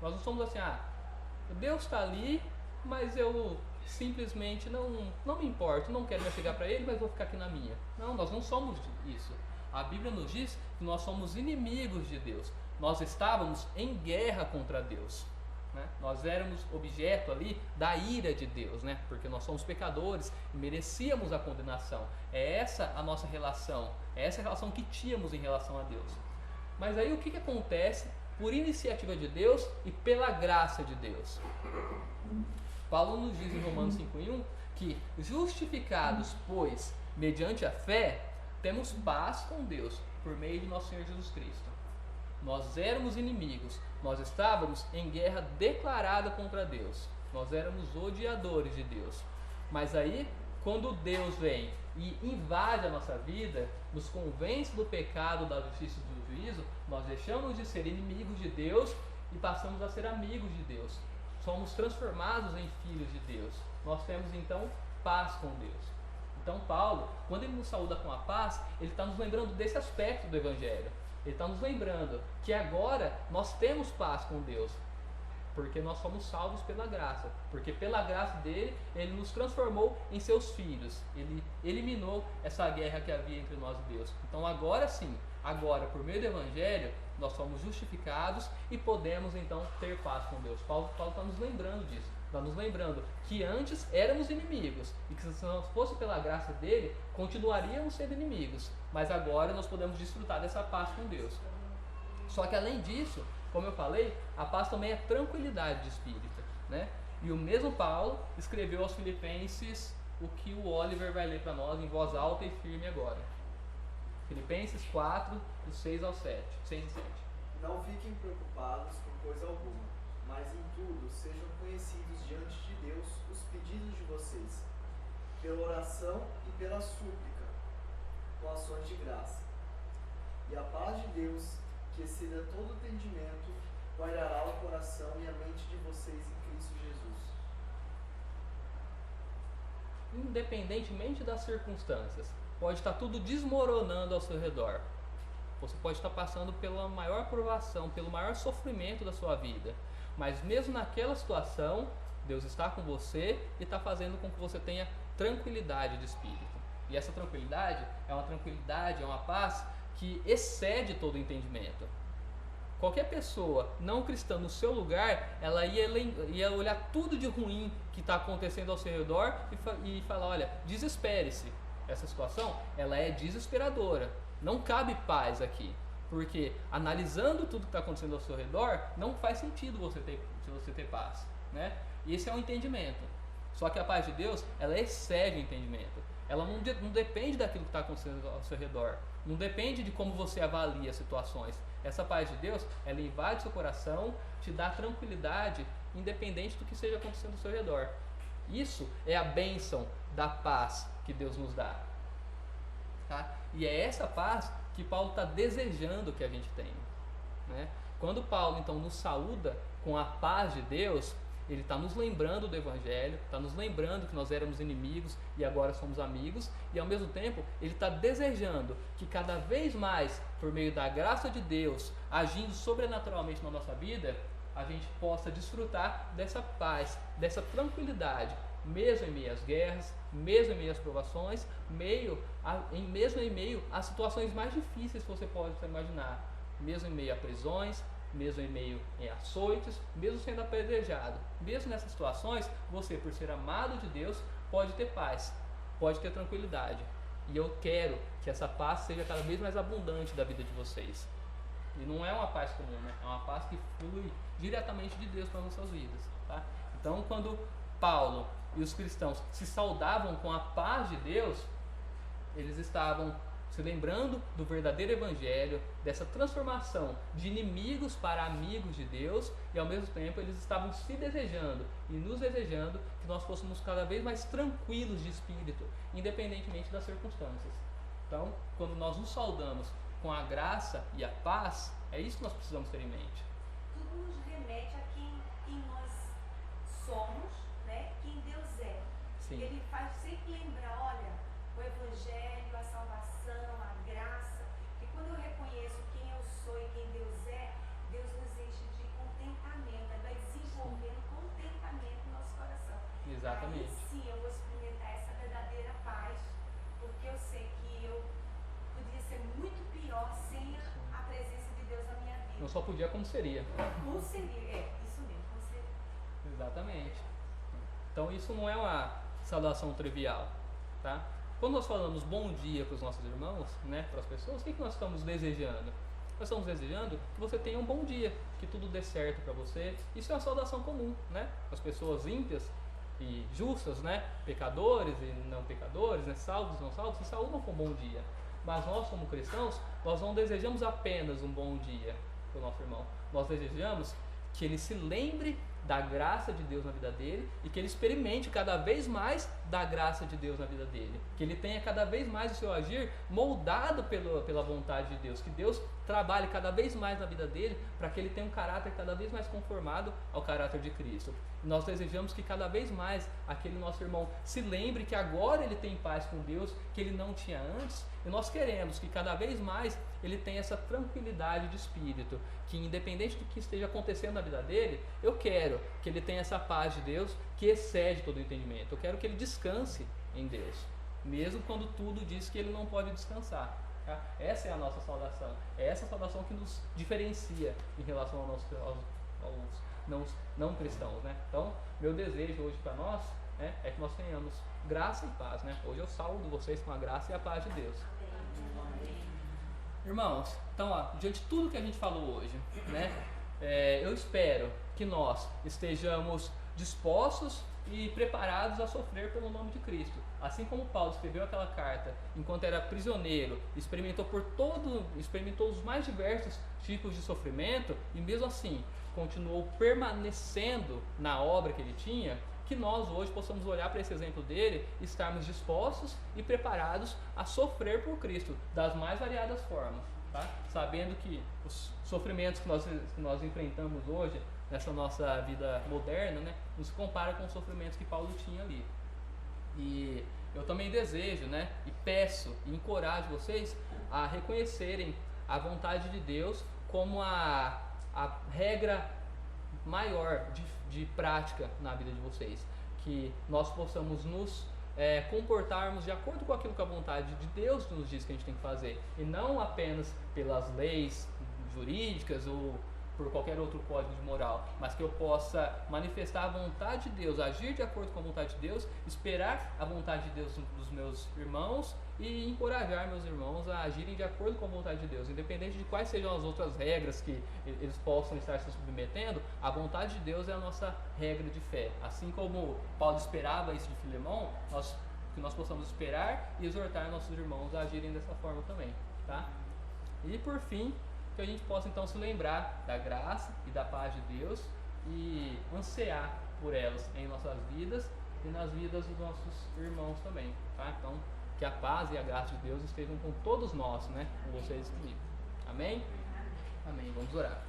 Nós não somos assim, Deus está ali, mas eu simplesmente não me importo, não quero me chegar para Ele, mas vou ficar aqui na minha. Não, nós não somos isso. A Bíblia nos diz que nós somos inimigos de Deus. Nós estávamos em guerra contra Deus, né? Nós éramos objeto ali da ira de Deus, né? Porque nós somos pecadores e merecíamos a condenação. É essa a nossa relação, é essa a relação que tínhamos em relação a Deus. Mas aí o que acontece por iniciativa de Deus e pela graça de Deus? Paulo nos diz em Romanos 5:1 que justificados, pois, mediante a fé, temos paz com Deus por meio de nosso Senhor Jesus Cristo. Nós éramos inimigos, nós estávamos em guerra declarada contra Deus, nós éramos odiadores de Deus. Mas aí, quando Deus vem e invade a nossa vida, nos convence do pecado, da justiça e do juízo, nós deixamos de ser inimigos de Deus e passamos a ser amigos de Deus. Somos transformados em filhos de Deus. Nós temos então paz com Deus. Então Paulo, quando ele nos saúda com a paz, ele está nos lembrando desse aspecto do Evangelho. Ele está nos lembrando que agora nós temos paz com Deus, porque nós somos salvos pela graça. Porque pela graça dele, ele nos transformou em seus filhos. Ele eliminou essa guerra que havia entre nós e Deus. Então agora sim, agora por meio do Evangelho, nós somos justificados e podemos então ter paz com Deus. Paulo está nos lembrando disso. Está nos lembrando que antes éramos inimigos e que se não fosse pela graça dele, continuaríamos sendo inimigos. Mas agora nós podemos desfrutar dessa paz com Deus. Só que além disso, como eu falei, a paz também é tranquilidade de espírito, né? E o mesmo Paulo escreveu aos Filipenses o que o Oliver vai ler para nós em voz alta e firme agora. Filipenses 4, do 6 ao 7. 6 e 7. Não fiquem preocupados com coisa alguma, mas em tudo sejam conhecidos diante de Deus os pedidos de vocês, pela oração e pela súplica, com ações de graça. E a paz de Deus, que exceda todo entendimento, guardará o coração e a mente de vocês em Cristo Jesus. Independentemente das circunstâncias, pode estar tudo desmoronando ao seu redor. Você pode estar passando pela maior provação, pelo maior sofrimento da sua vida. Mas mesmo naquela situação, Deus está com você e está fazendo com que você tenha tranquilidade de espírito. E essa tranquilidade, é uma paz que excede todo entendimento. Qualquer pessoa não cristã no seu lugar, ela ia olhar tudo de ruim que está acontecendo ao seu redor e falar, olha, desespere-se. essa situação, ela é desesperadora. Não cabe paz aqui, porque analisando tudo que está acontecendo ao seu redor, não faz sentido você ter paz, né? E esse é um entendimento. Só que a paz de Deus, ela excede o entendimento. Ela não depende daquilo que está acontecendo ao seu redor. Não depende de como você avalia as situações. Essa paz de Deus, ela invade seu coração, te dá tranquilidade, independente do que esteja acontecendo ao seu redor. Isso é a bênção da paz que Deus nos dá. Tá? E é essa paz que Paulo está desejando que a gente tenha, né? Quando Paulo então nos saúda com a paz de Deus, ele está nos lembrando do Evangelho, está nos lembrando que nós éramos inimigos e agora somos amigos, e ao mesmo tempo ele está desejando que cada vez mais, por meio da graça de Deus, agindo sobrenaturalmente na nossa vida, a gente possa desfrutar dessa paz, dessa tranquilidade, mesmo em meio às guerras, mesmo em meio às provações, mesmo em meio às situações mais difíceis que você pode imaginar, mesmo em meio a prisões, mesmo em meio a açoites, mesmo sendo apedrejado. Mesmo nessas situações, você, por ser amado de Deus, pode ter paz, pode ter tranquilidade. E eu quero que essa paz seja cada vez mais abundante da vida de vocês. E não é uma paz comum, né? É uma paz que flui diretamente de Deus para as nossas vidas, tá? Então, quando Paulo e os cristãos se saudavam com a paz de Deus, eles estavam se lembrando do verdadeiro evangelho, dessa transformação de inimigos para amigos de Deus, e ao mesmo tempo eles estavam se desejando e nos desejando que nós fôssemos cada vez mais tranquilos de espírito, independentemente das circunstâncias. Então, quando nós nos saudamos com a graça e a paz, é isso que nós precisamos ter em mente. Tudo nos remete a quem nós somos, né? Quem Deus é. Sim. Ele faz sempre lembrar, olha, o Evangelho, a salvação, a graça, que quando eu reconheço quem eu sou e quem Deus é, Deus nos enche de contentamento, vai desenvolvendo contentamento no nosso coração. Exatamente. Aí sim eu vou experimentar essa verdadeira paz, porque eu sei que eu podia ser muito pior sem a presença de Deus na minha vida. Não só podia, como seria. Como seria? Isso mesmo, como seria. Exatamente. Então isso não é uma saudação trivial, tá? Quando nós falamos bom dia para os nossos irmãos, né, para as pessoas, o que nós estamos desejando? Nós estamos desejando que você tenha um bom dia, que tudo dê certo para você. Isso é uma saudação comum, né? As pessoas ímpias e justas, né, pecadores e não pecadores, né, salvos e não salvos, se saúdam com um bom dia. Mas nós, como cristãos, nós não desejamos apenas um bom dia para o nosso irmão. Nós desejamos que ele se lembre da graça de Deus na vida dele e que ele experimente cada vez mais da graça de Deus na vida dele. Que ele tenha cada vez mais o seu agir moldado pela vontade de Deus. Que Deus trabalhe cada vez mais na vida dele para que ele tenha um caráter cada vez mais conformado ao caráter de Cristo. E nós desejamos que cada vez mais aquele nosso irmão se lembre que agora ele tem paz com Deus, que ele não tinha antes. E nós queremos que cada vez mais ele tenha essa tranquilidade de espírito, que independente do que esteja acontecendo na vida dele, eu quero que ele tenha essa paz de Deus que excede todo o entendimento. Eu quero que ele descanse em Deus, mesmo quando tudo diz que ele não pode descansar. Tá? Essa é a nossa saudação. É essa saudação que nos diferencia em relação aos não cristãos, né? Então, meu desejo hoje para nós, né, é que nós tenhamos graça e paz, né? Hoje eu saúdo vocês com a graça e a paz de Deus. Irmãos, então, diante de tudo que a gente falou hoje, né, eu espero que nós estejamos dispostos e preparados a sofrer pelo nome de Cristo. Assim como Paulo escreveu aquela carta enquanto era prisioneiro, experimentou os mais diversos tipos de sofrimento e mesmo assim continuou permanecendo na obra que ele tinha, que nós hoje possamos olhar para esse exemplo dele e estarmos dispostos e preparados a sofrer por Cristo das mais variadas formas, tá? Sabendo que os sofrimentos que nós enfrentamos hoje nessa nossa vida moderna, né, nos compara com os sofrimentos que Paulo tinha ali. E eu também desejo, né, e peço e encorajo vocês a reconhecerem a vontade de Deus como a regra maior de prática na vida de vocês, que nós possamos nos comportarmos de acordo com aquilo que a vontade de Deus nos diz que a gente tem que fazer, e não apenas pelas leis jurídicas ou por qualquer outro código de moral, mas que eu possa manifestar a vontade de Deus, agir de acordo com a vontade de Deus, esperar a vontade de Deus dos meus irmãos e encorajar meus irmãos a agirem de acordo com a vontade de Deus, independente de quais sejam as outras regras que eles possam estar se submetendo. A vontade de Deus é a nossa regra de fé. Assim como Paulo esperava isso de Filemão, que nós possamos esperar e exortar nossos irmãos a agirem dessa forma também, tá? E por fim, que a gente possa então se lembrar da graça e da paz de Deus e ansiar por elas em nossas vidas e nas vidas dos nossos irmãos também, tá? Então, que a paz e a graça de Deus estejam com todos nós, né? Com vocês comigo. Amém? Amém. Vamos orar.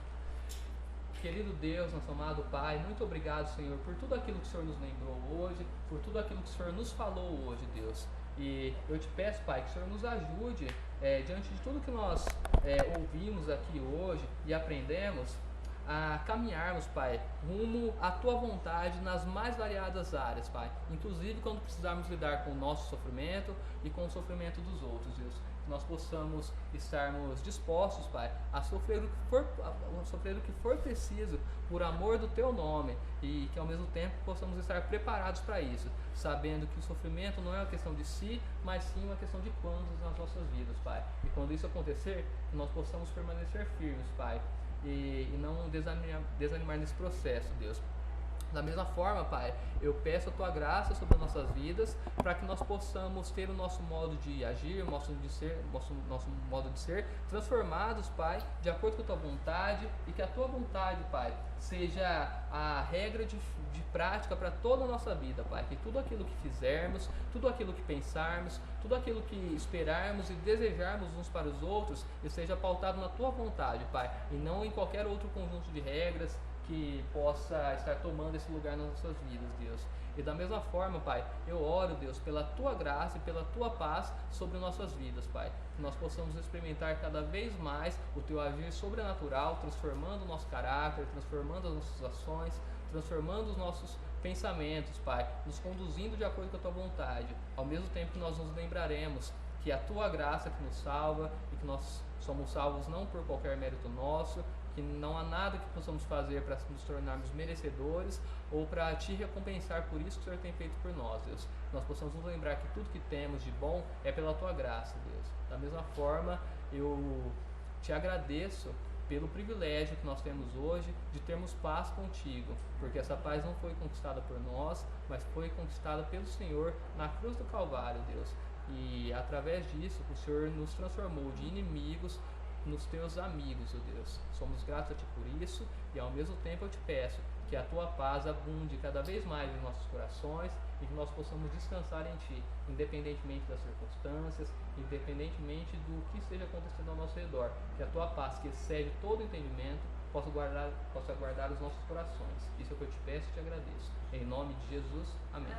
Querido Deus, nosso amado Pai, muito obrigado, Senhor, por tudo aquilo que o Senhor nos lembrou hoje, por tudo aquilo que o Senhor nos falou hoje, Deus. E eu te peço, Pai, que o Senhor nos ajude, diante de tudo que nós ouvimos aqui hoje e aprendemos, a caminharmos, Pai, rumo à Tua vontade nas mais variadas áreas, Pai. Inclusive quando precisarmos lidar com o nosso sofrimento e com o sofrimento dos outros, Deus. Que nós possamos estarmos dispostos, Pai, a sofrer o que for preciso por amor do Teu nome e que ao mesmo tempo possamos estar preparados para isso, sabendo que o sofrimento não é uma questão de si, mas sim uma questão de quantos nas nossas vidas, Pai. E quando isso acontecer, que nós possamos permanecer firmes, Pai, e não desanimar nesse processo, Deus. Da mesma forma, Pai, eu peço a Tua graça sobre as nossas vidas, para que nós possamos ter o nosso modo de agir, o nosso modo de ser, transformados, Pai, de acordo com a Tua vontade, e que a Tua vontade, Pai, seja a regra de prática para toda a nossa vida, Pai. Que tudo aquilo que fizermos, tudo aquilo que pensarmos, tudo aquilo que esperarmos e desejarmos uns para os outros, esteja pautado na Tua vontade, Pai, e não em qualquer outro conjunto de regras que possa estar tomando esse lugar nas nossas vidas, Deus. E da mesma forma, Pai, eu oro, Deus, pela Tua graça e pela Tua paz sobre nossas vidas, Pai. Que nós possamos experimentar cada vez mais o Teu agir sobrenatural, transformando o nosso caráter, transformando as nossas ações, transformando os nossos pensamentos, Pai, nos conduzindo de acordo com a Tua vontade. Ao mesmo tempo que nós nos lembraremos que é a Tua graça que nos salva e que nós somos salvos não por qualquer mérito nosso, que não há nada que possamos fazer para nos tornarmos merecedores ou para Te recompensar por isso que o Senhor tem feito por nós, Deus. Nós possamos nos lembrar que tudo que temos de bom é pela Tua graça, Deus. Da mesma forma, eu Te agradeço pelo privilégio que nós temos hoje de termos paz contigo, porque essa paz não foi conquistada por nós, mas foi conquistada pelo Senhor na cruz do Calvário, Deus. E através disso, o Senhor nos transformou de inimigos nos Teus amigos, ó Deus. Somos gratos a Ti por isso e ao mesmo tempo eu Te peço que a Tua paz abunde cada vez mais em nossos corações e que nós possamos descansar em Ti, independentemente das circunstâncias, independentemente do que esteja acontecendo ao nosso redor. Que a Tua paz, que excede todo entendimento, possa guardar os nossos corações. Isso é o que eu Te peço e Te agradeço. Em nome de Jesus, amém.